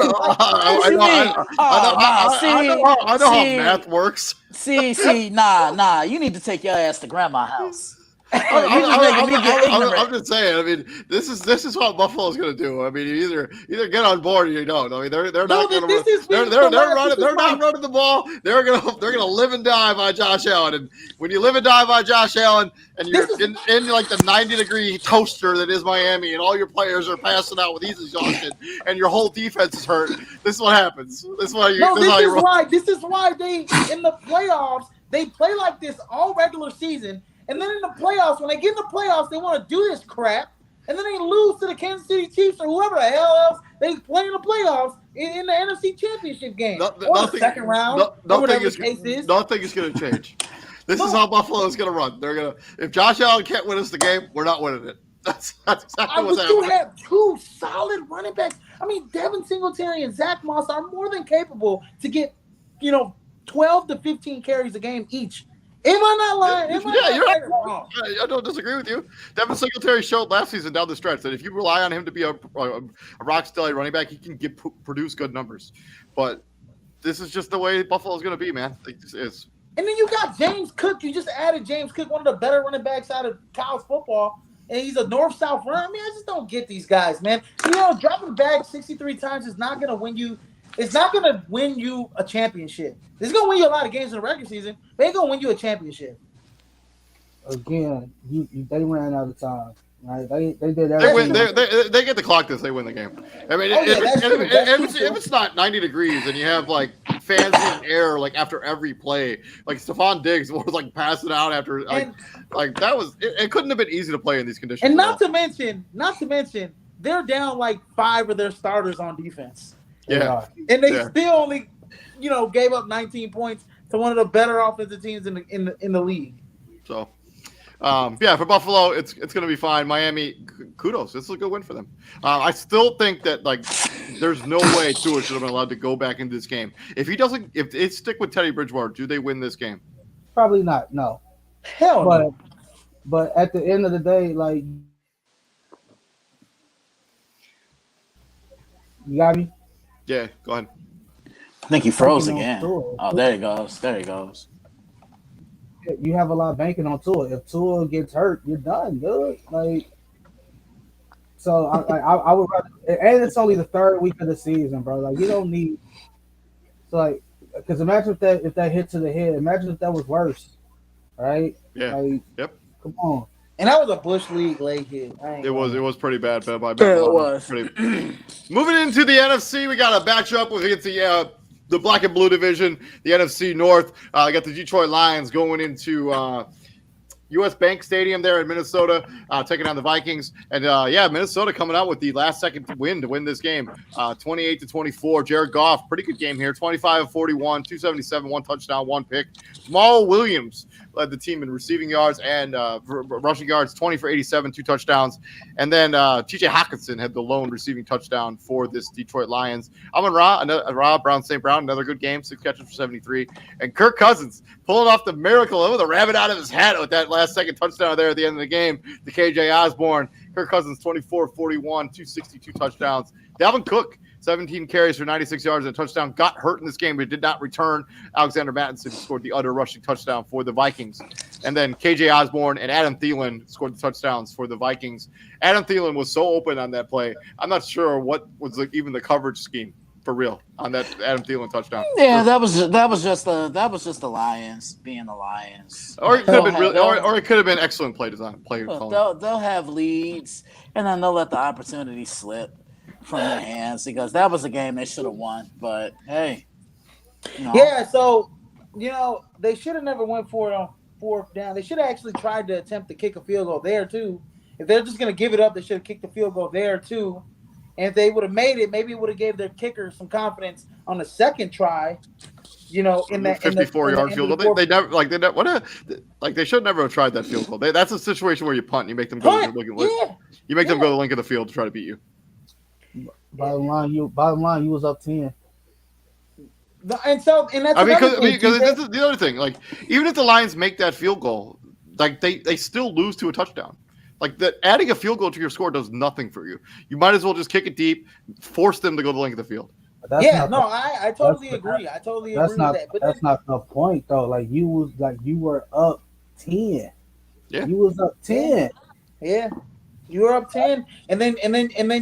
how math works. See, nah. You need to take your ass to grandma's house. I'm just saying. I mean, this is what Buffalo's going to do. I mean, you either get on board or you don't. I mean, they're not going to. They're not running the ball. They're gonna live and die by Josh Allen. And when you live and die by Josh Allen, and you're in like the 90-degree toaster that is Miami, and all your players are passing out with he's exhausted, and your whole defense is hurt, this is what happens. This is why you. This is why they in the playoffs they play like this all regular season. And then in the playoffs, when they get in the playoffs, they want to do this crap. And then they lose to the Kansas City Chiefs or whoever the hell else they play in the playoffs in the NFC Championship game. Or the second round. Nothing is going to change. This is how Buffalo is going to run. They're going to. If Josh Allen can't win us the game, we're not winning it. That's exactly what's happening. You have two solid running backs. I mean, Devin Singletary and Zach Moss are more than capable to get, 12 to 15 carries a game each. Am I not lying? You're right. I don't disagree with you. Devin Singletary showed last season down the stretch that if you rely on him to be a rock steady running back, he can produce good numbers. But this is just the way Buffalo's going to be, man. It just is. And then you got James Cook. You just added James Cook, one of the better running backs out of college football. And he's a north-south runner. I mean, I just don't get these guys, man. Dropping back 63 times is not going to win you. It's not going to win you a championship. It's going to win you a lot of games in the regular season, but it's going to win you a championship. Again, they ran out of time. Right? They did everything. They get the clock this. They win the game. I mean, if it's not 90 degrees and you have like fans in the air like after every play, like Stephon Diggs was like passing out after that was it couldn't have been easy to play in these conditions. And not to mention, they're down like 5 of their starters on defense. Yeah, and they still only, gave up 19 points to one of the better offensive teams in the league. So, for Buffalo, it's going to be fine. Miami, kudos. This is a good win for them. I still think that there's no way Tua should have been allowed to go back into this game. If they stick with Teddy Bridgewater, do they win this game? Probably not. No. Hell no. But at the end of the day, you got me. Yeah, go ahead. I think he froze again. Oh, there he goes. You have a lot of banking on Tua. If Tua gets hurt, you're done, dude. So I would rather, and it's only the 3rd week of the season, bro. You don't need. So because imagine if that hit to the head. Imagine if that was worse, right? Yeah. Yep. Come on. And that was a Bush League leg hit. It was pretty bad. It was. Moving into the NFC, we got a matchup against the black and blue division, the NFC North. I got the Detroit Lions going into U.S. Bank Stadium there in Minnesota, taking on the Vikings. And, Minnesota coming out with the last-second win to win this game, 28-24. Jared Goff, pretty good game here, 25 of 41, 277, 1 touchdown, 1 pick. Jamal Williams led the team in receiving yards and rushing yards, 20 for 87, 2 touchdowns. And then T.J. Hockenson had the lone receiving touchdown for this Detroit Lions. Amon-Ra, Brown St. Brown, another good game, 6 catches for 73. And Kirk Cousins pulling off the miracle with a rabbit out of his hat with that last-second touchdown there at the end of the game to K.J. Osborne. Kirk Cousins, 24-41, 262 touchdowns. Dalvin Cook, 17 carries for 96 yards and a touchdown. Got hurt in this game, but did not return. Alexander Mattison scored the other rushing touchdown for the Vikings. And then K.J. Osborne and Adam Thielen scored the touchdowns for the Vikings. Adam Thielen was so open on that play. I'm not sure what was even the coverage scheme for real on that Adam Thielen touchdown. Yeah, that was just the Lions being the Lions. Or it could have been or it could have been excellent play design. They'll have leads, and then they'll let the opportunity slip from their hands because that was a game they should have won. But hey, yeah. So they should have never went for it on 4th down. They should have actually tried to attempt to kick a field goal there too. If they're just going to give it up, they should have kicked the field goal there too. And if they would have made it, maybe it would have gave their kicker some confidence on the second try. In that 54-yard field goal. They should never have tried that field goal. That's a situation where you punt and you make them go. You make them go to the length of the field to try to beat you. Bottom line, you was up 10. And that's because this is the other thing. Even if the Lions make that field goal, they still lose to a touchdown. Adding a field goal to your score does nothing for you. You might as well just kick it deep, force them to go the length of the field. I totally agree. I totally agree with that. But that's not the point though. You were up 10. Yeah. You was up 10. Yeah. You were up 10, and then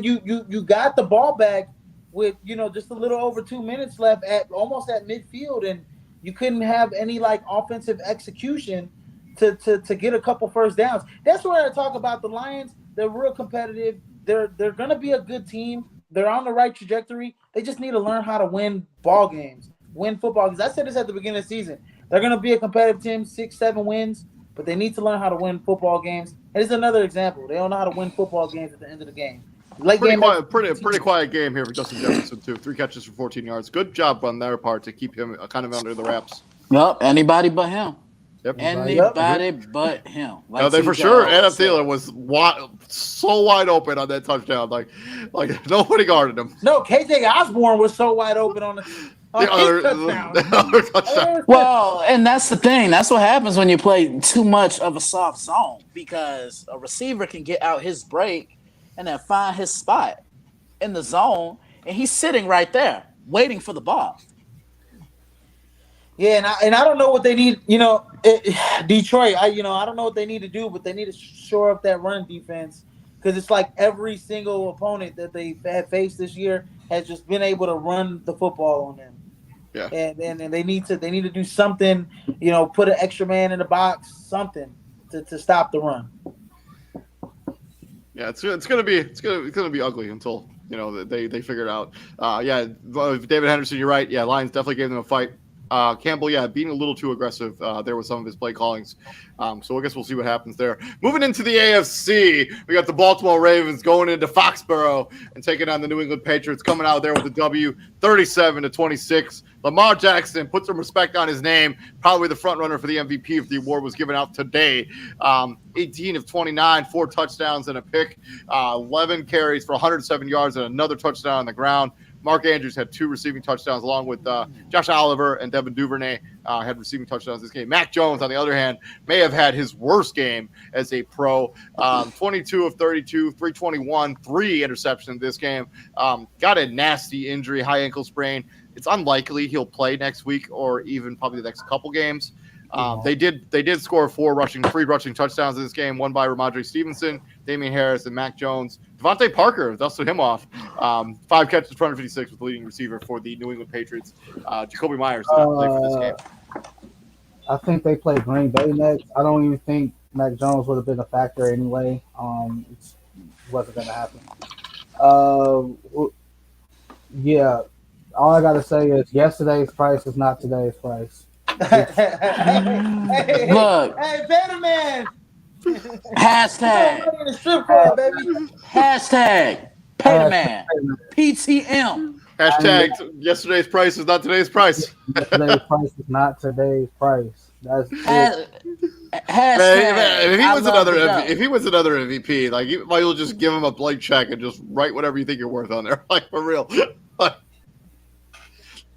you got the ball back with just a little over 2 minutes left at almost at midfield, and you couldn't have any like offensive execution to get a couple first downs. That's where I talk about the Lions. They're real competitive. They're gonna be a good team. They're on the right trajectory. They just need to learn how to win ball games, win football games. I said this at the beginning of the season. They're gonna be a competitive team, 6-7 wins, but they need to learn how to win football games. And it's another example. They don't know how to win football games at the end of the game. Pretty quiet game here for Justin Jefferson too. 3 catches for 14 yards. Good job on their part to keep him kind of under the wraps. Yup, anybody but him. Yep. Anybody but him. Like no, they for sure. Adam Thielen was so wide open on that touchdown. Like nobody guarded him. No, KJ Osborne was so wide open on his touchdown. Well, and that's the thing. That's what happens when you play too much of a soft zone, because a receiver can get out his break and then find his spot in the zone, and he's sitting right there waiting for the ball. Yeah, and I don't know what they need. Detroit. I don't know what they need to do, but they need to shore up that run defense, because it's like every single opponent that they have faced this year has just been able to run the football on them. Yeah, and they need to do something. Put an extra man in the box, something to stop the run. Yeah, it's gonna be ugly until they figure it out. David Henderson, you're right. Yeah, Lions definitely gave them a fight. Campbell, being a little too aggressive there with some of his play callings. So I guess we'll see what happens there. Moving into the AFC, we got the Baltimore Ravens going into Foxborough and taking on the New England Patriots, coming out there with a W, 37-26. Lamar Jackson put some respect on his name, probably the front runner for the MVP if the award was given out today. 18 of 29, 4 touchdowns and a pick, 11 carries for 107 yards and another touchdown on the ground. Mark Andrews had 2 receiving touchdowns, along with Josh Oliver and Devin Duvernay had receiving touchdowns this game. Mac Jones, on the other hand, may have had his worst game as a pro. 22 of 32, 321, 3 interceptions this game. Got a nasty injury, high ankle sprain. It's unlikely he'll play next week or even probably the next couple games. They did score 3 rushing touchdowns in this game, one by Ramondre Stevenson, Damian Harris, and Mac Jones. Devontae Parker dusted him off. 5 catches for 156 with the leading receiver for the New England Patriots. Jacoby Myers did not play for this game. I think they play Green Bay next. I don't even think Mac Jones would have been a factor anyway. It wasn't going to happen. Yeah, all I got to say is yesterday's price is not today's price. Look, hey, better man. Hashtag pay the man. PTM. Hashtag yesterday's price is not today's price. Yesterday's price is not today's price. That's it. Hashtag. If he was another MVP, like you might as well just give him a blank check and just write whatever you think you're worth on there. Like for real.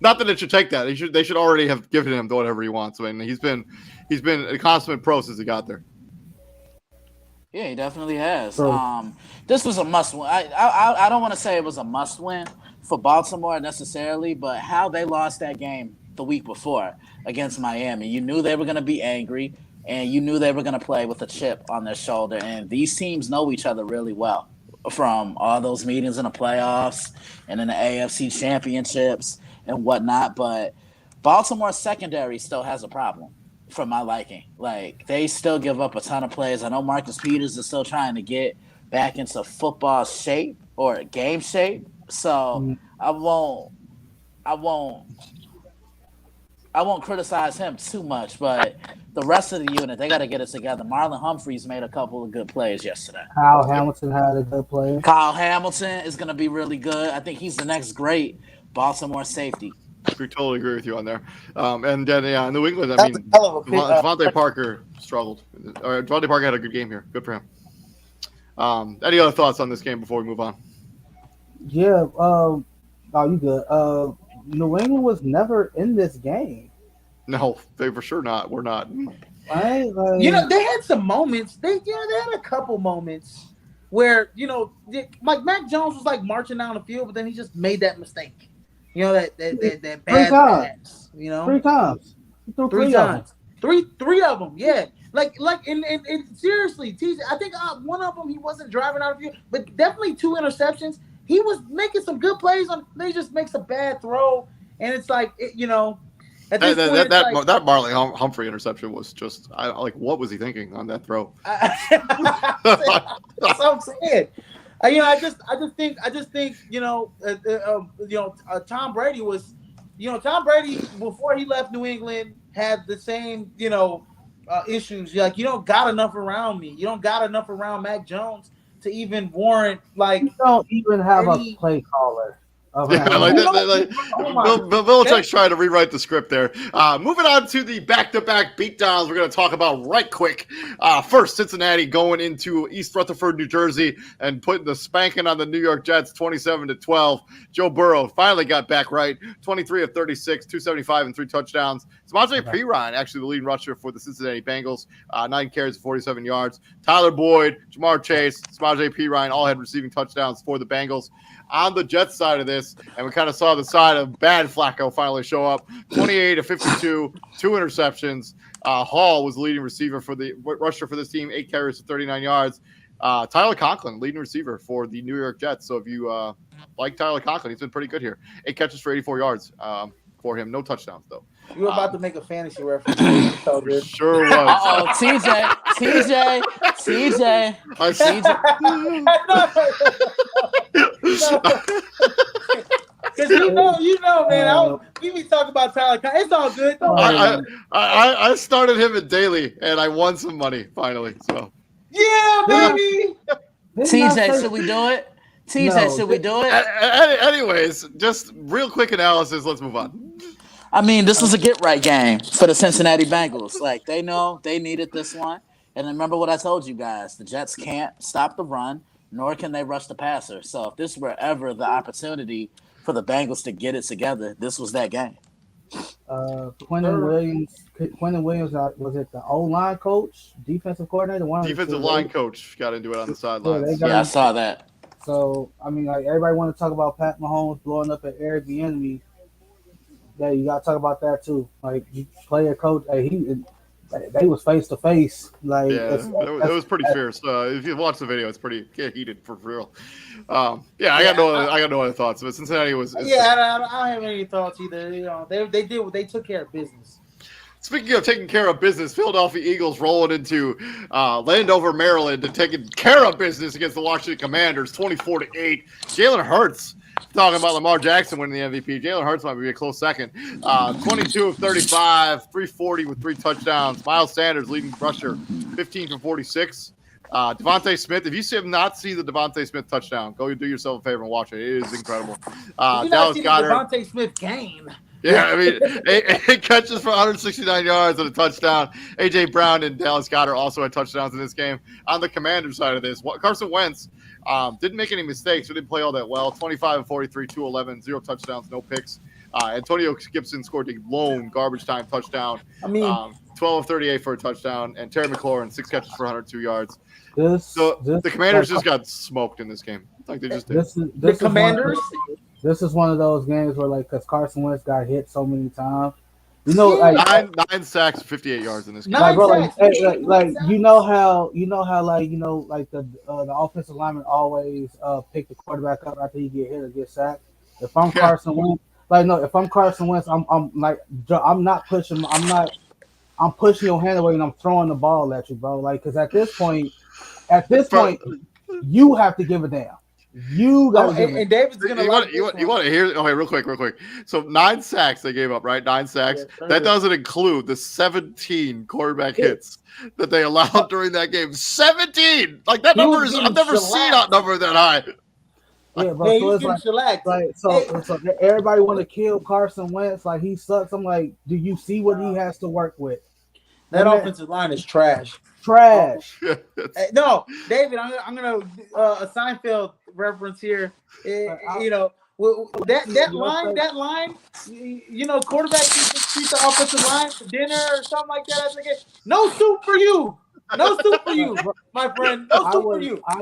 Not that it should take that. They should already have given him whatever he wants. I mean, he's been a consummate pro since he got there. Yeah, he definitely has. So, This was a must win. I don't want to say it was a must win for Baltimore necessarily, but how they lost that game the week before against Miami, you knew they were going to be angry, and you knew they were going to play with a chip on their shoulder. And these teams know each other really well from all those meetings in the playoffs and in the AFC championships and whatnot. But Baltimore's secondary still has a problem for my liking. Like, they still give up a ton of plays. I know Marcus Peters is still trying to get back into football shape or game shape. So I won't criticize him too much, but the rest of the unit, they got to get it together. Marlon Humphreys made a couple of good plays yesterday. Kyle Hamilton had a good play. Kyle Hamilton is going to be really good. I think he's the next great Baltimore safety. We totally agree with you on there. And then, in New England, I mean, Devontae Parker struggled. Devontae Parker had a good game here. Good for him. Any other thoughts on this game before we move on? Yeah. You good? New England was never in this game. No, they for sure not. We're not. Right? Like, they had some moments. They had a couple moments where, like Mac Jones was like marching down the field, but then he just made that mistake. That bad pass. 3 times. He threw 3 times. Three of them. Yeah. And seriously, TJ, I think one of them he wasn't driving out of you, but definitely 2 interceptions. He was making some good plays on. They just makes a bad throw, and it's like at this point, that Marley Humphrey interception was just what was he thinking on that throw? That's what I'm saying. I just think Tom Brady was, Tom Brady before he left New England had the same issues. Like, you don't got enough around me. You don't got enough around Mac Jones to even warrant you don't even have a play caller. Belichick's trying to rewrite the script there. Moving on to the back-to-back beatdowns we're going to talk about right quick. First, Cincinnati going into East Rutherford, New Jersey, and putting the spanking on the New York Jets 27-12. Joe Burrow finally got back right, 23 of 36, 275 and 3 touchdowns. Samaje Perine, actually the leading rusher for the Cincinnati Bengals, 9 carries, 47 yards. Tyler Boyd, Jamar Chase, Samaje Perine all had receiving touchdowns for the Bengals. On the Jets side of this, and we kind of saw the side of bad Flacco finally show up. 28 of 52, 2 interceptions. Hall was the leading receiver for the rusher for this team, 8 carries to 39 yards. Tyler Conklin, leading receiver for the New York Jets. So if you like Tyler Conklin, he's been pretty good here. 8 catches for 84 yards for him. No touchdowns, though. You were about to make a fantasy reference. So good. Sure was. Uh-oh, TJ. Because man, we be talking about Tyler. It's all good. I started him at daily, and I won some money finally. So yeah, baby. TJ, should we do it? Should we do it? Anyways, just real quick analysis. Let's move on. I mean, this was a get-right game for the Cincinnati Bengals. Like, they know they needed this one. And remember what I told you guys. The Jets can't stop the run, nor can they rush the passer. So if this were ever the opportunity for the Bengals to get it together, this was that game. Quentin Williams, was it the O-line coach, defensive coordinator? Defensive line coach got into it on the sidelines. Yeah, I saw that. So, I mean, like, everybody want to talk about Pat Mahomes blowing up at Eric Bieniemy. Yeah, you got to talk about that too. Like, player coach, they was face to face. Like, yeah, it was pretty fierce. If you watch the video, it's pretty heated for real. I got no other thoughts. But Cincinnati was. I don't have any thoughts either. They did what they took care of business. Speaking of taking care of business, Philadelphia Eagles rolling into Landover, Maryland, and taking care of business against the Washington Commanders, 24-8. Jalen Hurts. Talking about Lamar Jackson winning the MVP. Jalen Hurts might be a close second. 22 of 35, 340 with 3 touchdowns. Miles Sanders, leading rusher, 15 for 46. Devontae Smith, if you have not seen the Devontae Smith touchdown, go do yourself a favor and watch it. It is incredible. Dallas Goedert. Devontae Smith game. Yeah, I mean, 8 catches for 169 yards and a touchdown. A.J. Brown and Dallas Goedert also had touchdowns in this game. On the Commander side of this, Carson Wentz didn't make any mistakes. We didn't play all that well. 25 of 43, 211, 0 touchdowns, no picks. Antonio Gibson scored a lone garbage time touchdown. 12 of 38 for a touchdown. And Terry McLaurin, 6 catches for 102 yards. The Commanders just got smoked in this game. Like they just did. The Commanders? This is one of those games where, like, because Carson Wentz got hit so many times. Nine sacks, 58 yards in this game. You know how the offensive lineman always pick the quarterback up after he get hit or get sacked. If I'm Carson Wentz, I'm pushing your hand away and I'm throwing the ball at you, bro. Like, because at this point, you have to give a damn. You got and David's gonna. You want to hear? Okay, real quick. So 9 sacks they gave up, right? 9 sacks. Yeah, that doesn't include the 17 quarterback hits that they allowed during that game. 17. Like that number is. I've never seen that number that high. Yeah, bro. So everybody want to kill Carson Wentz. Like, he sucks. I'm like, do you see what he has to work with? That offensive line is trash. No, David, I'm gonna a Seinfeld reference here. That line, quarterback treat the offensive line for dinner or something like that. No soup for you, my friend. No soup for you. I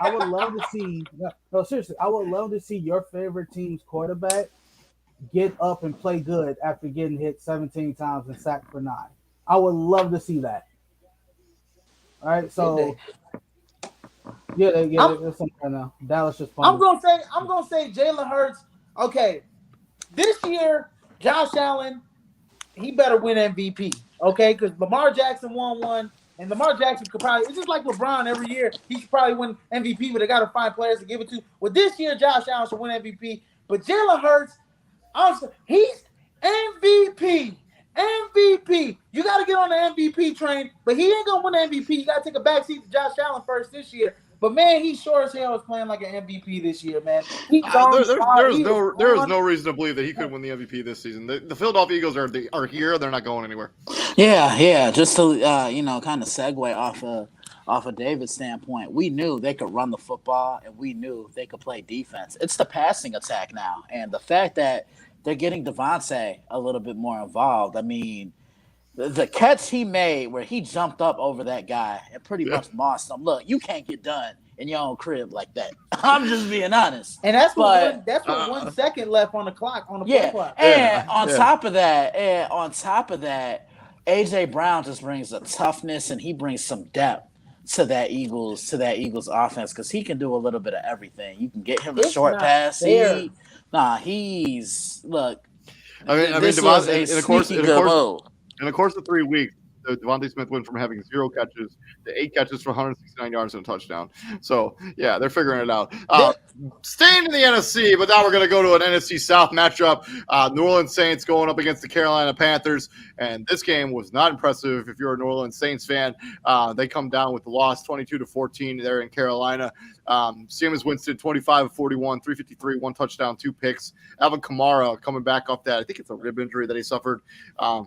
would love to see. No, seriously, I would love to see your favorite team's quarterback get up and play good after getting hit 17 times and sacked for 9. I would love to see that. All right, so it's something right now. Dallas just I'm fumbled. gonna say Jalen Hurts. Okay, this year, Josh Allen, he better win MVP. Okay, because Lamar Jackson won one, and Lamar Jackson could probably. It's just like LeBron every year. He should probably win MVP, but they got to find players to give it to. Well, this year, Josh Allen should win MVP, but Jalen Hurts, he's MVP. MVP. You got to get on the MVP train, but he ain't gonna win the MVP. You got to take a backseat to Josh Allen first this year. But man, he sure as hell is playing like an MVP this year, man. There is no reason to believe that he could win the MVP this season. The Philadelphia Eagles are here; they're not going anywhere. Yeah. Just to kind of segue off of David's standpoint, we knew they could run the football, and we knew they could play defense. It's the passing attack now, and the fact that they're getting Devontae a little bit more involved. I mean, the catch he made where he jumped up over that guy and pretty much mossed him. Look, you can't get done in your own crib like that. I'm just being honest. And that's what 1 second left on the clock, on the play clock. And on top of that, AJ Brown just brings a toughness and he brings some depth to that Eagles offense because he can do a little bit of everything. You can get him a short pass. He's look. Devontae, in the course of 3 weeks, Devontae Smith went from having 0 catches to 8 catches for 169 yards and a touchdown. So, yeah, they're figuring it out. Staying in the NFC, but now we're going to go to an NFC South matchup. New Orleans Saints going up against the Carolina Panthers. And this game was not impressive if you're a New Orleans Saints fan. They come down with the loss 22-14 there in Carolina. Jameis Winston, 25 of 41, 353, 1 touchdown, 2 picks. Alvin Kamara coming back off that. I think it's a rib injury that he suffered.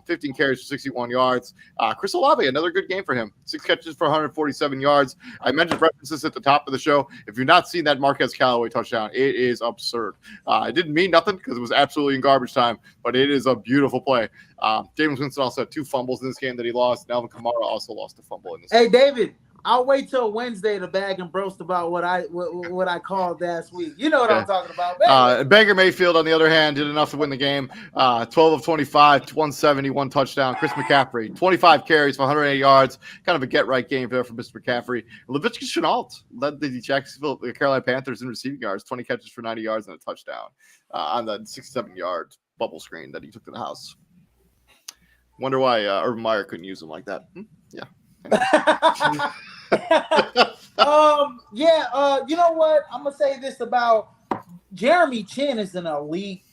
15 carries for 61 yards. Chris Olave, another good game for him. 6 catches for 147 yards. I mentioned references at the top of the show. If you've not seen that Marquez Callaway touchdown, it is absurd. It didn't mean nothing because it was absolutely in garbage time, but it is a beautiful play. Jameis Winston also had 2 fumbles in this game that he lost. And Alvin Kamara also lost a fumble in this game. Hey, David, I'll wait till Wednesday to bag and boast about what I called last week. You know what I'm talking about. Baker Mayfield, on the other hand, did enough to win the game. 12 of 25, 170, 1 touchdown. Chris McCaffrey, 25 carries for 108 yards. Kind of a get-right game there for Mr. McCaffrey. Laviska Shenault led the Carolina Panthers in receiving yards, 20 catches for 90 yards and a touchdown on the 67-yard bubble screen that he took to the house. Wonder why Urban Meyer couldn't use him like that. Yeah. You know what? I'm gonna say this about Jeremy Chin is an elite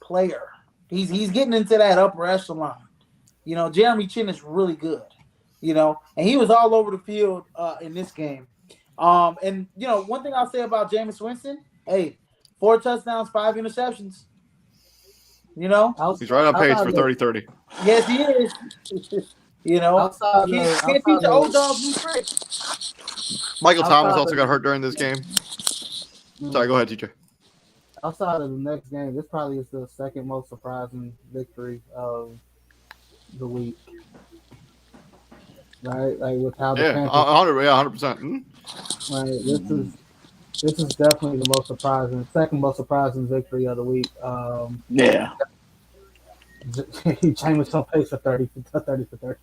player. He's getting into that upper echelon. You know, Jeremy Chin is really good. You know, and he was all over the field in this game. And you know, one thing I'll say about Jameis Winston, 4 touchdowns, 5 interceptions. You know, he's right on pace for 30-30. Yes, he is. You know, can't teach the old dog new tricks. Michael Thomas also got hurt during this game. Sorry, go ahead, TJ. Outside of the next game, this probably is the second most surprising victory of the week. Right, like with how the Panthers, 100%. Right, this is definitely the most surprising, second most surprising victory of the week. Jameis on pace for 30 for 30.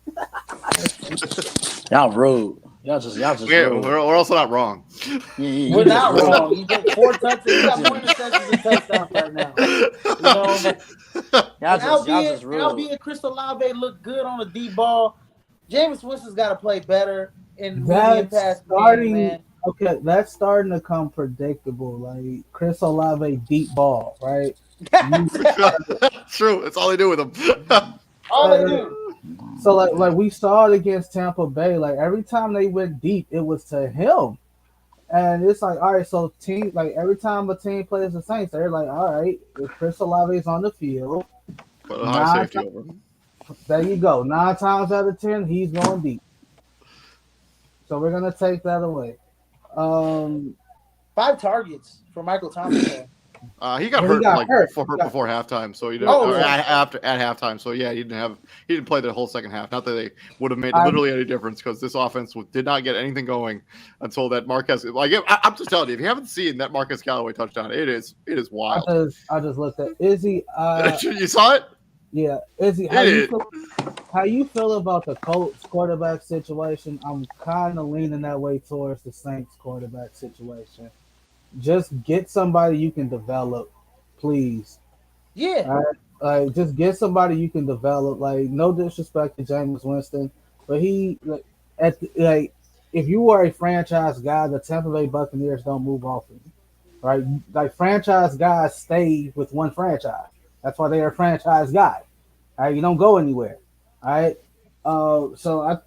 Y'all rude. Y'all just rude. We're also not wrong. We're not wrong. You got 4 touchdowns. You got more interceptions and touchdowns right now. Y'all just rude. Albeit Chris Olave looked good on the deep ball. Jameis Winston's got to play better in medium pass game, man. Okay, that's starting to come predictable. Like Chris Olave deep ball, right? True. That's all they do with him. All they do. So like we saw it against Tampa Bay. Like every time they went deep, it was to him. And it's like, all right, so team, like every time a team plays the Saints, they're like, all right, if Chris Olave is on the field, put a high safety over him. There you go. 9 times out of 10, he's going deep. So we're gonna take that away. 5 targets for Michael Thomas. He got hurt before halftime, so at halftime. So yeah, he didn't play the whole second half. Not that they would have made literally any difference because this offense did not get anything going until that Marquez. I'm just telling you, if you haven't seen that Marquez Callaway touchdown, it is wild. I just looked at Izzy. You saw it? Yeah, Izzy, how you feel about the Colts quarterback situation? I'm kind of leaning that way towards the Saints quarterback situation. Just get somebody you can develop, please. Yeah. All right, like just get somebody you can develop. Like no disrespect to Jameis Winston, but he like like if you are a franchise guy, the Tampa Bay Buccaneers don't move often, right? Like franchise guys stay with one franchise. That's why they are franchise guys. All right, you don't go anywhere. All right. So I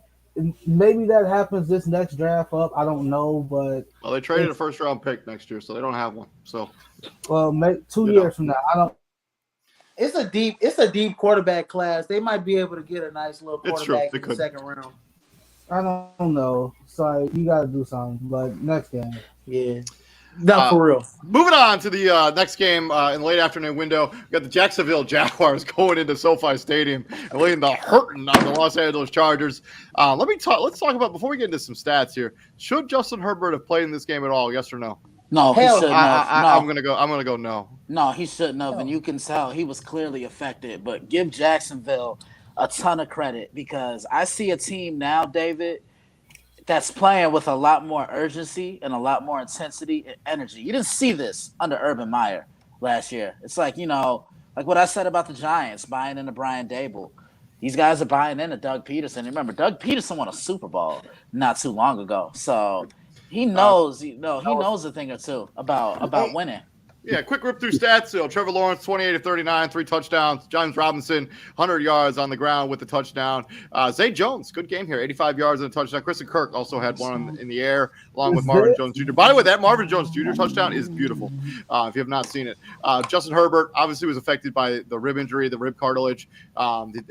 maybe that happens this next draft up. I don't know, but Well, they traded a first round pick next year, so they don't have one. So, well, maybe 2 You years know. from now, I don't. It's a deep quarterback class. They might be able to get a nice little It's true. quarterback They in the could. second round. I don't know. Sorry, you got to do something. But next game. Yeah. No, for real. Moving on to the next game in the late afternoon window, we got the Jacksonville Jaguars going into SoFi Stadium and laying the hurting on the Los Angeles Chargers. Let's talk about before we get into some stats here. Should Justin Herbert have played in this game at all? Yes or no? No, he Hell, shouldn't have. I'm gonna go no. No, he shouldn't have, and you can tell he was clearly affected. But give Jacksonville a ton of credit because I see a team now, David, that's playing with a lot more urgency and a lot more intensity and energy. You didn't see this under Urban Meyer last year. It's like, like what I said about the Giants buying into Brian Dable. These guys are buying into Doug Peterson. Remember, Doug Peterson won a Super Bowl not too long ago. So he knows, he knows a thing or two about winning. Yeah, quick rip through stats. Trevor Lawrence, 28 of 39, 3 touchdowns. James Robinson, 100 yards on the ground with the touchdown. Zay Jones, good game here, 85 yards and a touchdown. Kristen Kirk also had one in the air, along with Marvin Jones Jr. By the way, that Marvin Jones Jr. touchdown is beautiful, if you have not seen it. Justin Herbert obviously was affected by the rib injury, the rib cartilage.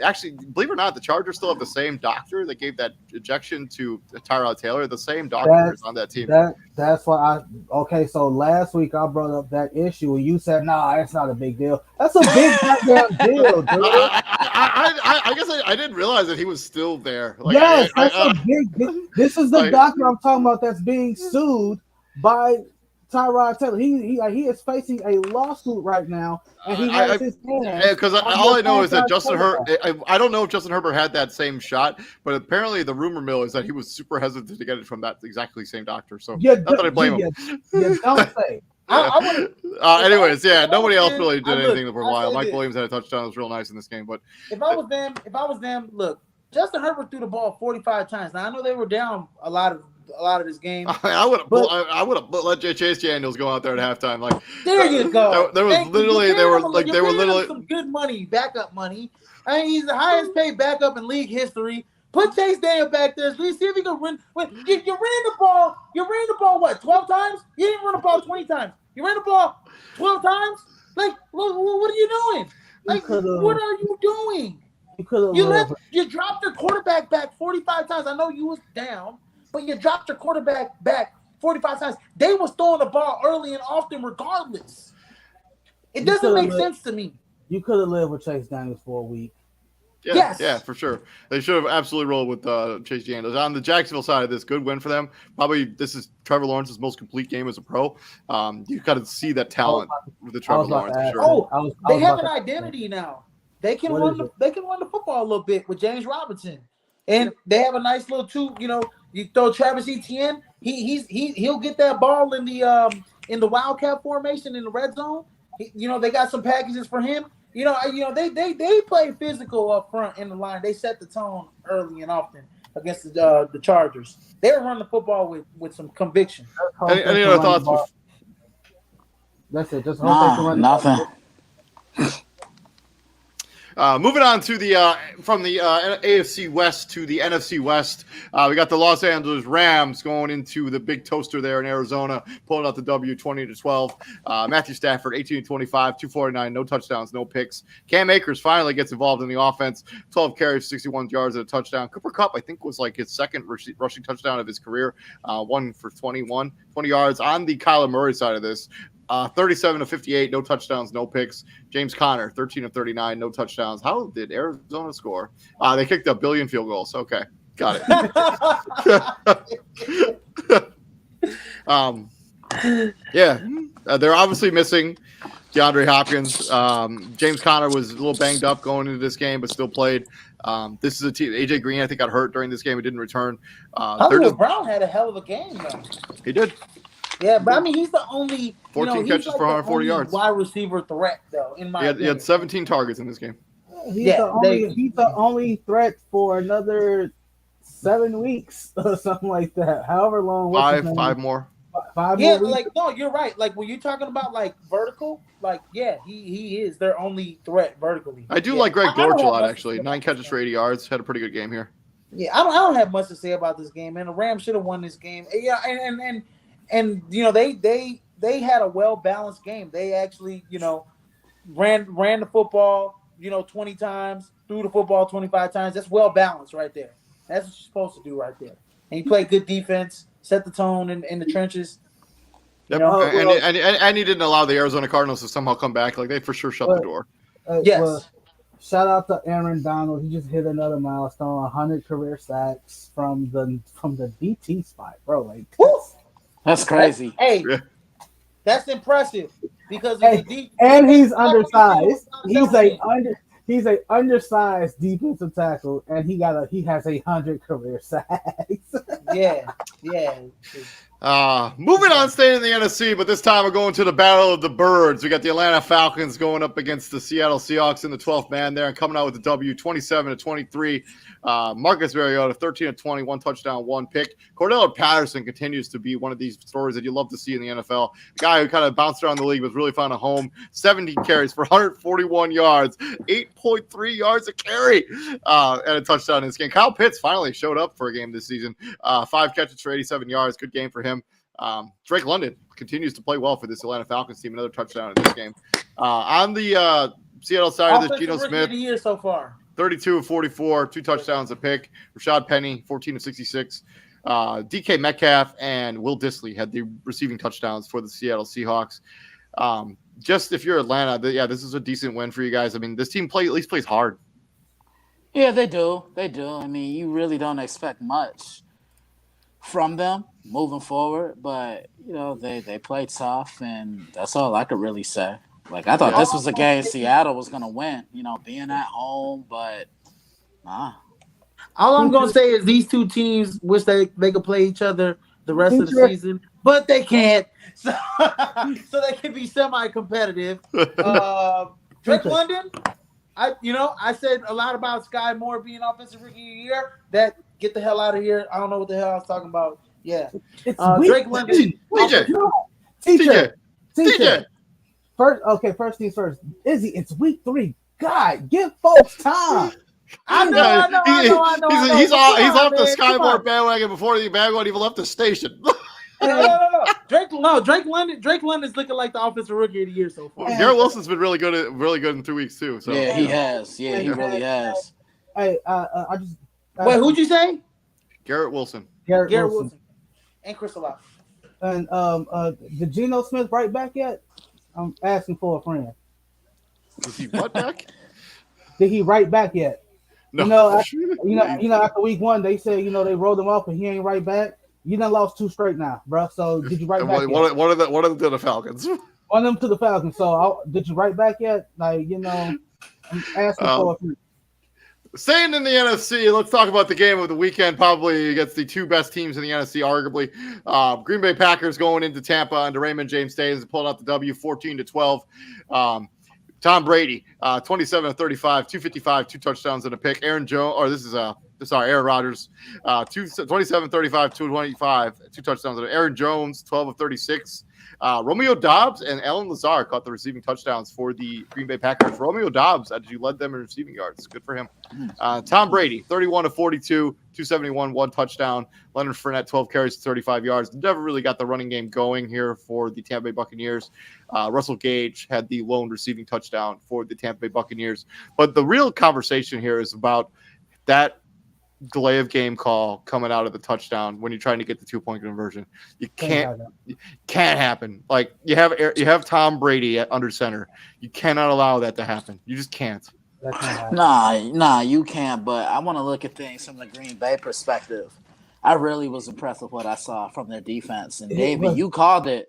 Actually, believe it or not, the Chargers still have the same doctor that gave that ejection to Tyrod Taylor. The same doctor is on that team. That's why okay, so last week I brought up that issue and you said, nah, it's not a big deal. That's a big goddamn deal, dude. I guess I didn't realize that he was still there. Like, yes, that's a big deal. This is the doctor I'm talking about that's being sued by Tyrod Taylor. He is facing a lawsuit right now, and he has his hands. Because all I know is that Justin Herbert. I don't know if Justin Herbert had that same shot, but apparently the rumor mill is that he was super hesitant to get it from that exactly same doctor. So not that I blame him. You don't say. Anyways, nobody else really did anything for a while. Mike Williams had a touchdown. It was real nice in this game. But if I was them, look, Justin Herbert threw the ball 45 times. Now I know they were down a lot of this game. I would have let Chase Daniels go out there at halftime. Like there you go. There was literally they were literally some good money, backup money. I mean, he's the highest paid backup in league history. Put Chase Daniel back there. See if he can run. You ran the ball. You ran the ball what? 12 times? You didn't run the ball 20 times. You ran the ball 12 times. Like, what are you doing? Like, what are you doing? You dropped your quarterback back 45 times. I know you was down, but you dropped your quarterback back 45 times. They was throwing the ball early and often, regardless. It doesn't make sense to me. You could have lived with Chase Daniels for a week. Yeah, for sure. They should have absolutely rolled with Chase Daniels. On the Jacksonville side of this, good win for them. Probably this is Trevor Lawrence's most complete game as a pro. You got to see that talent with the Trevor Lawrence for sure. They have an identity now. They can run the football a little bit with James Robinson, and they have a nice little two. You throw Travis Etienne. He'll get that ball in the wildcat formation in the red zone. They got some packages for him. They play physical up front in the line. They set the tone early and often against the Chargers. They were running the football with some conviction. Any other thoughts? That's it. Just hope they can run nothing. Moving on to the from the AFC West to the NFC West, we got the Los Angeles Rams going into the big toaster there in Arizona, pulling out the W 20-12. Matthew Stafford 18-25, 249, no touchdowns, no picks. Cam Akers finally gets involved in the offense, 12 carries, 61 yards and a touchdown. Cooper Kupp, I think, was like his second rushing touchdown of his career, 1 for 20 yards. On the Kyler Murray side of this, 37 of 58, no touchdowns, no picks. James Conner, 13 of 39, no touchdowns. How did Arizona score? They kicked a billion field goals. Okay, got it. They're obviously missing DeAndre Hopkins. James Conner was a little banged up going into this game, but still played. This is a team. AJ Green, I think, got hurt during this game. He didn't return. Hollywood Brown had a hell of a game, though. He did. Yeah, but I mean, he's the only 14 catches for 140 yards. Wide receiver threat, though. In my he had 17 targets in this game. He's the only threat for another 7 weeks or something like that. However long. Five more. 5 yeah, more like no, you're right. Like when you're talking about like vertical, like yeah, he is their only threat vertically. I do like Greg Dortch a lot, actually. 9 catches for 80 yards. Had a pretty good game here. Yeah, I don't have much to say about this game, man. The Rams should have won this game. Yeah, and you know they had a well balanced game. They actually ran the football 20 times, threw the football 25 times. That's well balanced right there. That's what you're supposed to do right there. And he played good defense, set the tone in the trenches. Yep. And he didn't allow the Arizona Cardinals to somehow come back. Like they for sure shut the door. Yes. Well, shout out to Aaron Donald. He just hit another milestone, 100 career sacks from the DT spot, bro. Like that's crazy. That's impressive because and he's undersized. He's a undersized defensive tackle, and he has 100 career sacks. yeah. Moving on, staying in the NFC, but this time we're going to the Battle of the Birds. We got the Atlanta Falcons going up against the Seattle Seahawks in the 12th man there and coming out with the W 27-23. Marcus Mariota, 13-20, 1 touchdown, 1 pick. Cordell Patterson continues to be one of these stories that you love to see in the NFL. A guy who kind of bounced around the league but really found a home. 17 carries for 141 yards, 8.3 yards a carry, and a touchdown in this game. Kyle Pitts finally showed up for a game this season. 5 catches for 87 yards. Good game for him. Drake London continues to play well for this Atlanta Falcons team. Another touchdown in this game. On the Seattle side of this, Geno Smith. The year so far. 32 of 44, 2 touchdowns a pick. Rashad Penny, 14 of 66. DK Metcalf and Will Dissly had the receiving touchdowns for the Seattle Seahawks. Just if you're Atlanta, this is a decent win for you guys. I mean, this team at least plays hard. Yeah, they do. They do. I mean, you really don't expect much from them moving forward, but they play tough, and that's all I could really say. Like I thought this was a game Seattle was gonna win, being at home, but nah. All I'm gonna say is these two teams wish they could play each other the rest of the season, but they can't. So they can be semi-competitive. Drake London, I said a lot about Sky Moore being offensive rookie of the year. That get the hell out of here. I don't know what the hell I was talking about. Yeah. Drake London. TJ. First things first. Izzy, it's week 3. God, give folks time. I know. He's off the Sky Moore bandwagon before the bandwagon even left the station. No. Drake London's looking like the offensive rookie of the year so far. Garrett Wilson's been really good in 2 weeks too. So yeah, he has. Yeah, he really has. Hey, wait, who'd you say? Garrett Wilson. Garrett Wilson. And Chris Olave. And did Geno Smith right back yet? I'm asking for a friend. Is he what back? Did he right back yet? No. After week 1, they said they rolled him off and he ain't right back. You done lost 2 straight now, bro. So did you right back? One of them to the Falcons. One of them to the Falcons. So did you right back yet? Like I'm asking for a friend. Staying in the NFC, let's talk about the game of the weekend, probably against the 2 best teams in the NFC, arguably. Green Bay Packers going into Tampa under Raymond James Stayes, pulling out the W 14-12. Tom Brady, 27-35, 255, 2 touchdowns and a pick. Aaron Rodgers, 27-35, 225, 2 touchdowns and Aaron Jones, 12 of 36. Romeo Doubs and Allen Lazard caught the receiving touchdowns for the Green Bay Packers. Romeo Doubs actually led them in receiving yards. Good for him. Tom Brady, 31 of 42, 271, 1 touchdown. Leonard Fournette, 12 carries, 35 yards. Never really got the running game going here for the Tampa Bay Buccaneers. Russell Gage had the lone receiving touchdown for the Tampa Bay Buccaneers. But the real conversation here is about that delay of game call coming out of the touchdown when you're trying to get the 2-point conversion. You can't happen. Like you have Tom Brady at under center. You cannot allow that to happen. You just can't. Nah, you can't. But I want to look at things from the Green Bay perspective. I really was impressed with what I saw from their defense. And David, you called it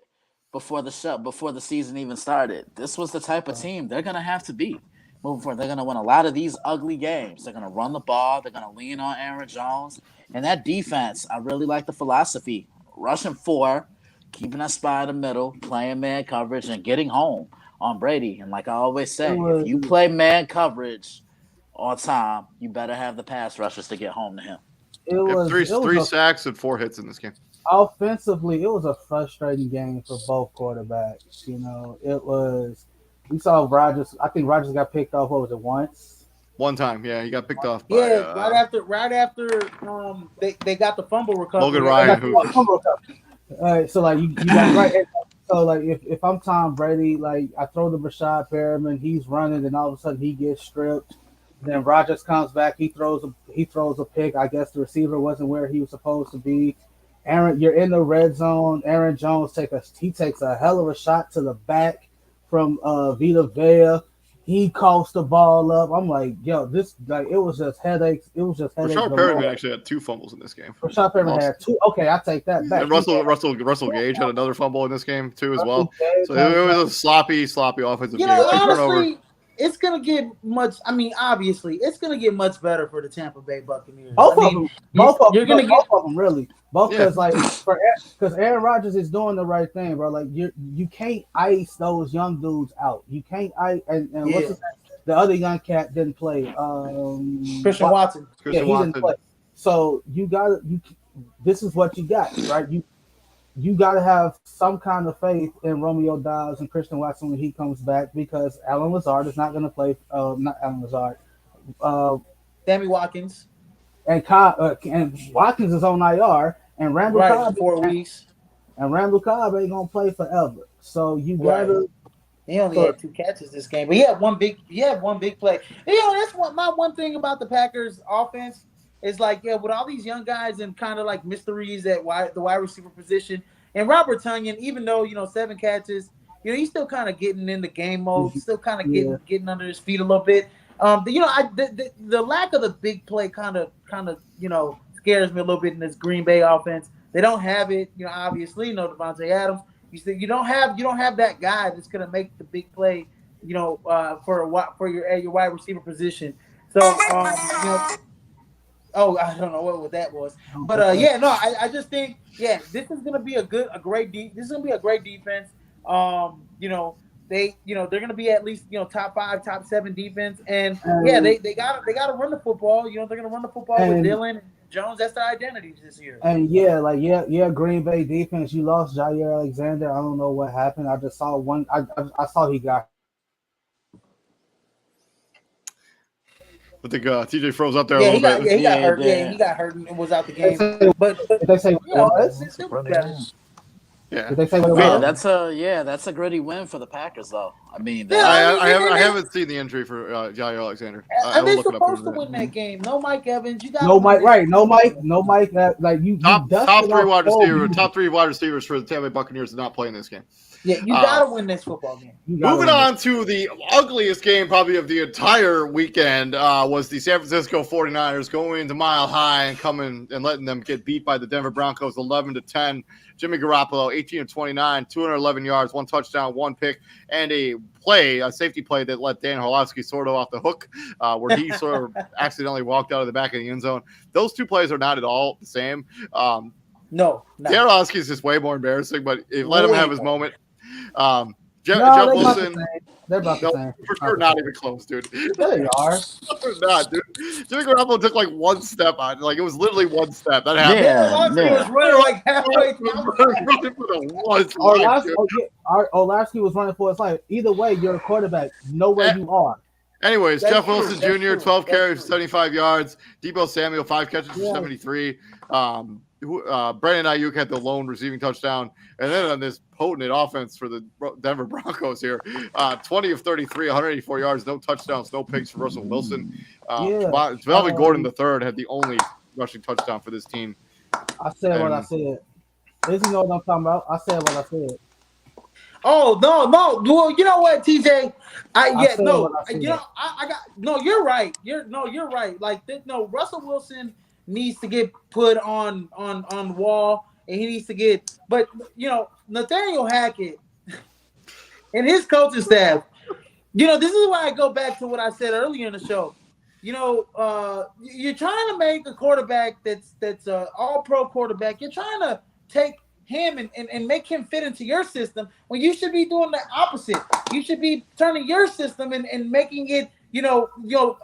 before the season even started. This was the type of team they're gonna have to be moving forward. They're gonna win a lot of these ugly games. They're gonna run the ball. They're gonna lean on Aaron Jones and that defense. I really like the philosophy: rushing four, keeping that spy in the middle, playing man coverage, and getting home on Brady. And like I always say, if you play man coverage on time, you better have the pass rushers to get home to him. It was three sacks and 4 hits in this game. Offensively, it was a frustrating game for both quarterbacks. It was. We saw Rodgers. I think Rodgers got picked off. What was it, once? One time, yeah, he got picked off. By, right after they got the fumble recovery. Logan Ryan. All right, so like you got right. So like if I'm Tom Brady, like I throw to Rashad Perriman, he's running, and all of a sudden he gets stripped. Then Rodgers comes back, he throws a pick. I guess the receiver wasn't where he was supposed to be. Aaron, you're in the red zone. Aaron Jones takes a hell of a shot to the back from Vita Vea. He coughs the ball up. I'm like, yo, this it was just headaches. It was just headaches. Rashad Perriman actually had 2 fumbles in this game. Rashad Perriman had 2. Okay, I take that back. And Russell Gage had another fumble in this game too as well. So it was a sloppy offensive game. Honestly, it's gonna get much. I mean, obviously, it's gonna get much better for the Tampa Bay Buccaneers. Both of them, really. Both because Aaron Rodgers is doing the right thing, bro. Like you can't ice those young dudes out. You can't ice and what's his name? The other young cat didn't play. Christian Watson. Didn't play. So this is what you got, right? You got to have some kind of faith in Romeo Doubs and Christian Watson when he comes back, because Alan Lazard is not going to play. Not Alan Lazard. Sammy Watkins. And Watkins is on IR, and Randall Cobb 4 weeks. And Randall Cobb ain't gonna play forever. So you gotta. He only had 2 catches this game, but he had one big play. That's my one thing about the Packers offense is like, with all these young guys and kind of like mysteries at the wide receiver position, and Robert Tonyan, even though 7 catches, he's still kind of getting into game mode, still kind of getting under his feet a little bit. The lack of the big play kind of scares me a little bit in this Green Bay offense. They don't have it, obviously, Devontae Adams. You don't have that guy that's gonna make the big play, for your wide receiver position. So I don't know what that was, but I just think this is gonna be a great defense. They're gonna be at least top 5, top 7 defense, and they gotta run the football. They're gonna run the football with Dillon and Jones. That's their identity this year. And Green Bay defense. You lost Jair Alexander. I don't know what happened. I just saw one. I saw he got. I think TJ froze up there a little bit. He got hurt. Yeah, he got hurt and was out the game. But they say Yeah. Did they say what it was? That's a gritty win for the Packers, though. I mean, I haven't seen the injury for Jair Alexander. And they're supposed to win that game. No Mike Evans. You got no Mike. Right? No Mike. Like you. Top 3 wide receivers for the Tampa Bay Buccaneers did not play in this game. Yeah, you gotta win this football game. Moving on to the ugliest game probably of the entire weekend was the San Francisco 49ers going into Mile High and coming and letting them get beat by the Denver Broncos 11-10. Jimmy Garoppolo 18-29, 211 yards, 1 touchdown, 1 pick, and a safety play that let Dan Orlovsky sort of off the hook, where he sort of accidentally walked out of the back of the end zone. Those 2 plays are not at all the same. No. Dan Orlovsky is just way more embarrassing, but let him have his moment. Jeff Wilson, they're about the same. For sure, not even close, dude. They are. They're not, dude. Jimmy Garoppolo took like 1 step on, like it was literally 1 step. That happened. He was running like halfway Orlovsky was running for his life. Either way, you're a quarterback. Know where you are. Anyways, Jeff Wilson Jr., 12 carries, 75 yards. Debo Samuel, 5 catches for 73. Brandon Ayuk had the lone receiving touchdown. And then on this potent offense for the Denver Broncos here, 20 of 33, 184 yards, no touchdowns, no picks for Russell Wilson. Melvin Gordon III had the only rushing touchdown for this team. I said what I said. This is what I'm talking about. I said what I said. Oh no! Well, you know what, TJ? You're right. You're right. Like Russell Wilson needs to get put on the wall, and he needs to get. But Nathaniel Hackett and his coaching staff. This is why I go back to what I said earlier in the show. You're trying to make a quarterback that's a all-pro quarterback. You're trying to take him and make him fit into your system when you should be doing the opposite. You should be turning your system and making it,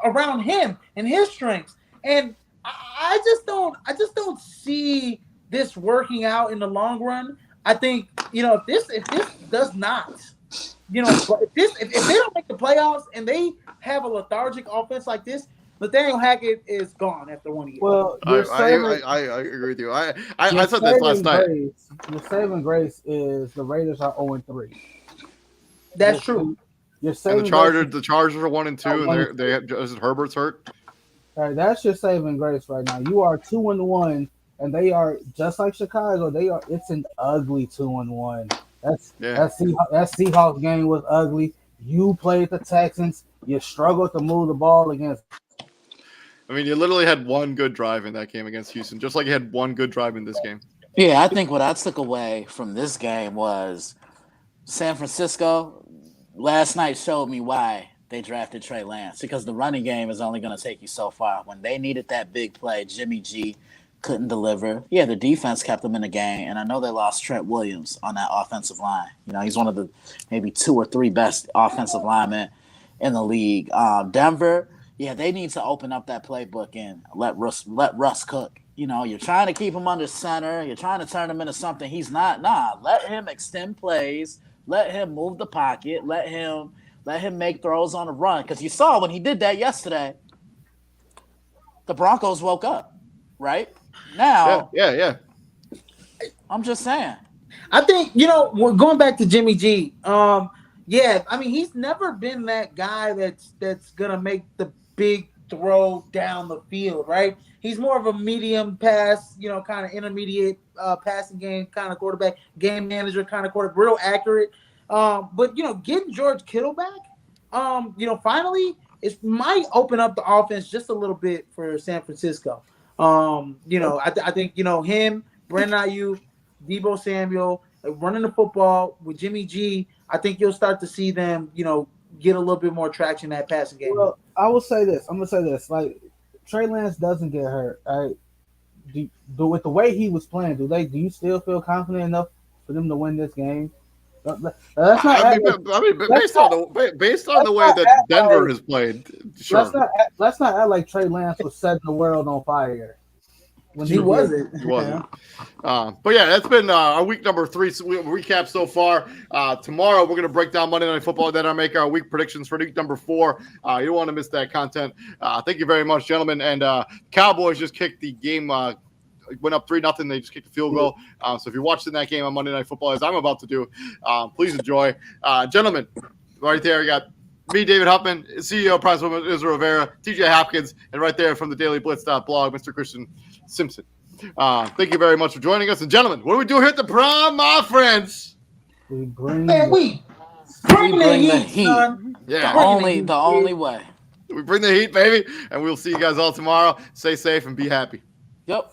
around him and his strengths. And I just don't see this working out in the long run. I think, if this does not, if they don't make the playoffs and they have a lethargic offense like this, Nathaniel Hackett is gone after 1 year. Well, I agree with you. I said this last night. Your saving grace is the Raiders are 0-3. That's true. Your And the Chargers are 1-2, and they have Herbert's hurt. All right, that's your saving grace right now. You are 2-1, and they are just like Chicago. It's an ugly 2-1. That Seahawks game was ugly. You played the Texans. You struggled to move the ball against. I mean, you literally had one good drive in that game against Houston, just like you had one good drive in this game. Yeah, I think what I took away from this game was San Francisco last night showed me why they drafted Trey Lance, because the running game is only going to take you so far. When they needed that big play, Jimmy G couldn't deliver. Yeah, the defense kept them in the game, and I know they lost Trent Williams on that offensive line. He's one of the maybe 2 or 3 best offensive linemen in the league. Denver, yeah, they need to open up that playbook and let Russ cook. You're trying to keep him under center. You're trying to turn him into something he's not. Nah, let him extend plays. Let him move the pocket. Let him make throws on the run. Because you saw when he did that yesterday, the Broncos woke up, right? Now, yeah. I'm just saying. I think, going back to Jimmy G, he's never been that guy that's going to make the big throw down the field, right? He's more of a medium pass, kind of intermediate passing game kind of quarterback, game manager kind of quarterback, real accurate. But getting George Kittle back, finally, it might open up the offense just a little bit for San Francisco. I think him, Brandon Ayuk, Deebo Samuel, running the football with Jimmy G. I think you'll start to see them, get a little bit more traction in that passing game. Well, I will say this. I'm gonna say this. Like, Trey Lance doesn't get hurt. All right. With the way he was playing, do you still feel confident enough for them to win this game? Based on the way that Denver has played, sure. Let's not act like Trey Lance was setting the world on fire. When he wasn't. He wasn't. But yeah, that's been our week number 3 recap so far. Tomorrow we're going to break down Monday Night Football, then I'll make our week predictions for week number 4. You don't want to miss that content. Thank you very much, gentlemen. And Cowboys just kicked the game. Went up 3-0. They just kicked the field goal. So if you're watching that game on Monday Night Football, as I'm about to do, please enjoy. Gentlemen, right there, you got me, David Huffman, CEO of Prime Sports, Israel Rivera, TJ Hopkins, and right there from the dailyblitz.blog, Mr. Christian Simpson. Thank you very much for joining us. And gentlemen, what do we do here at the Prom, my friends? We bring the heat. Son. Yeah. The only way. We bring the heat, baby. And we'll see you guys all tomorrow. Stay safe and be happy. Yep.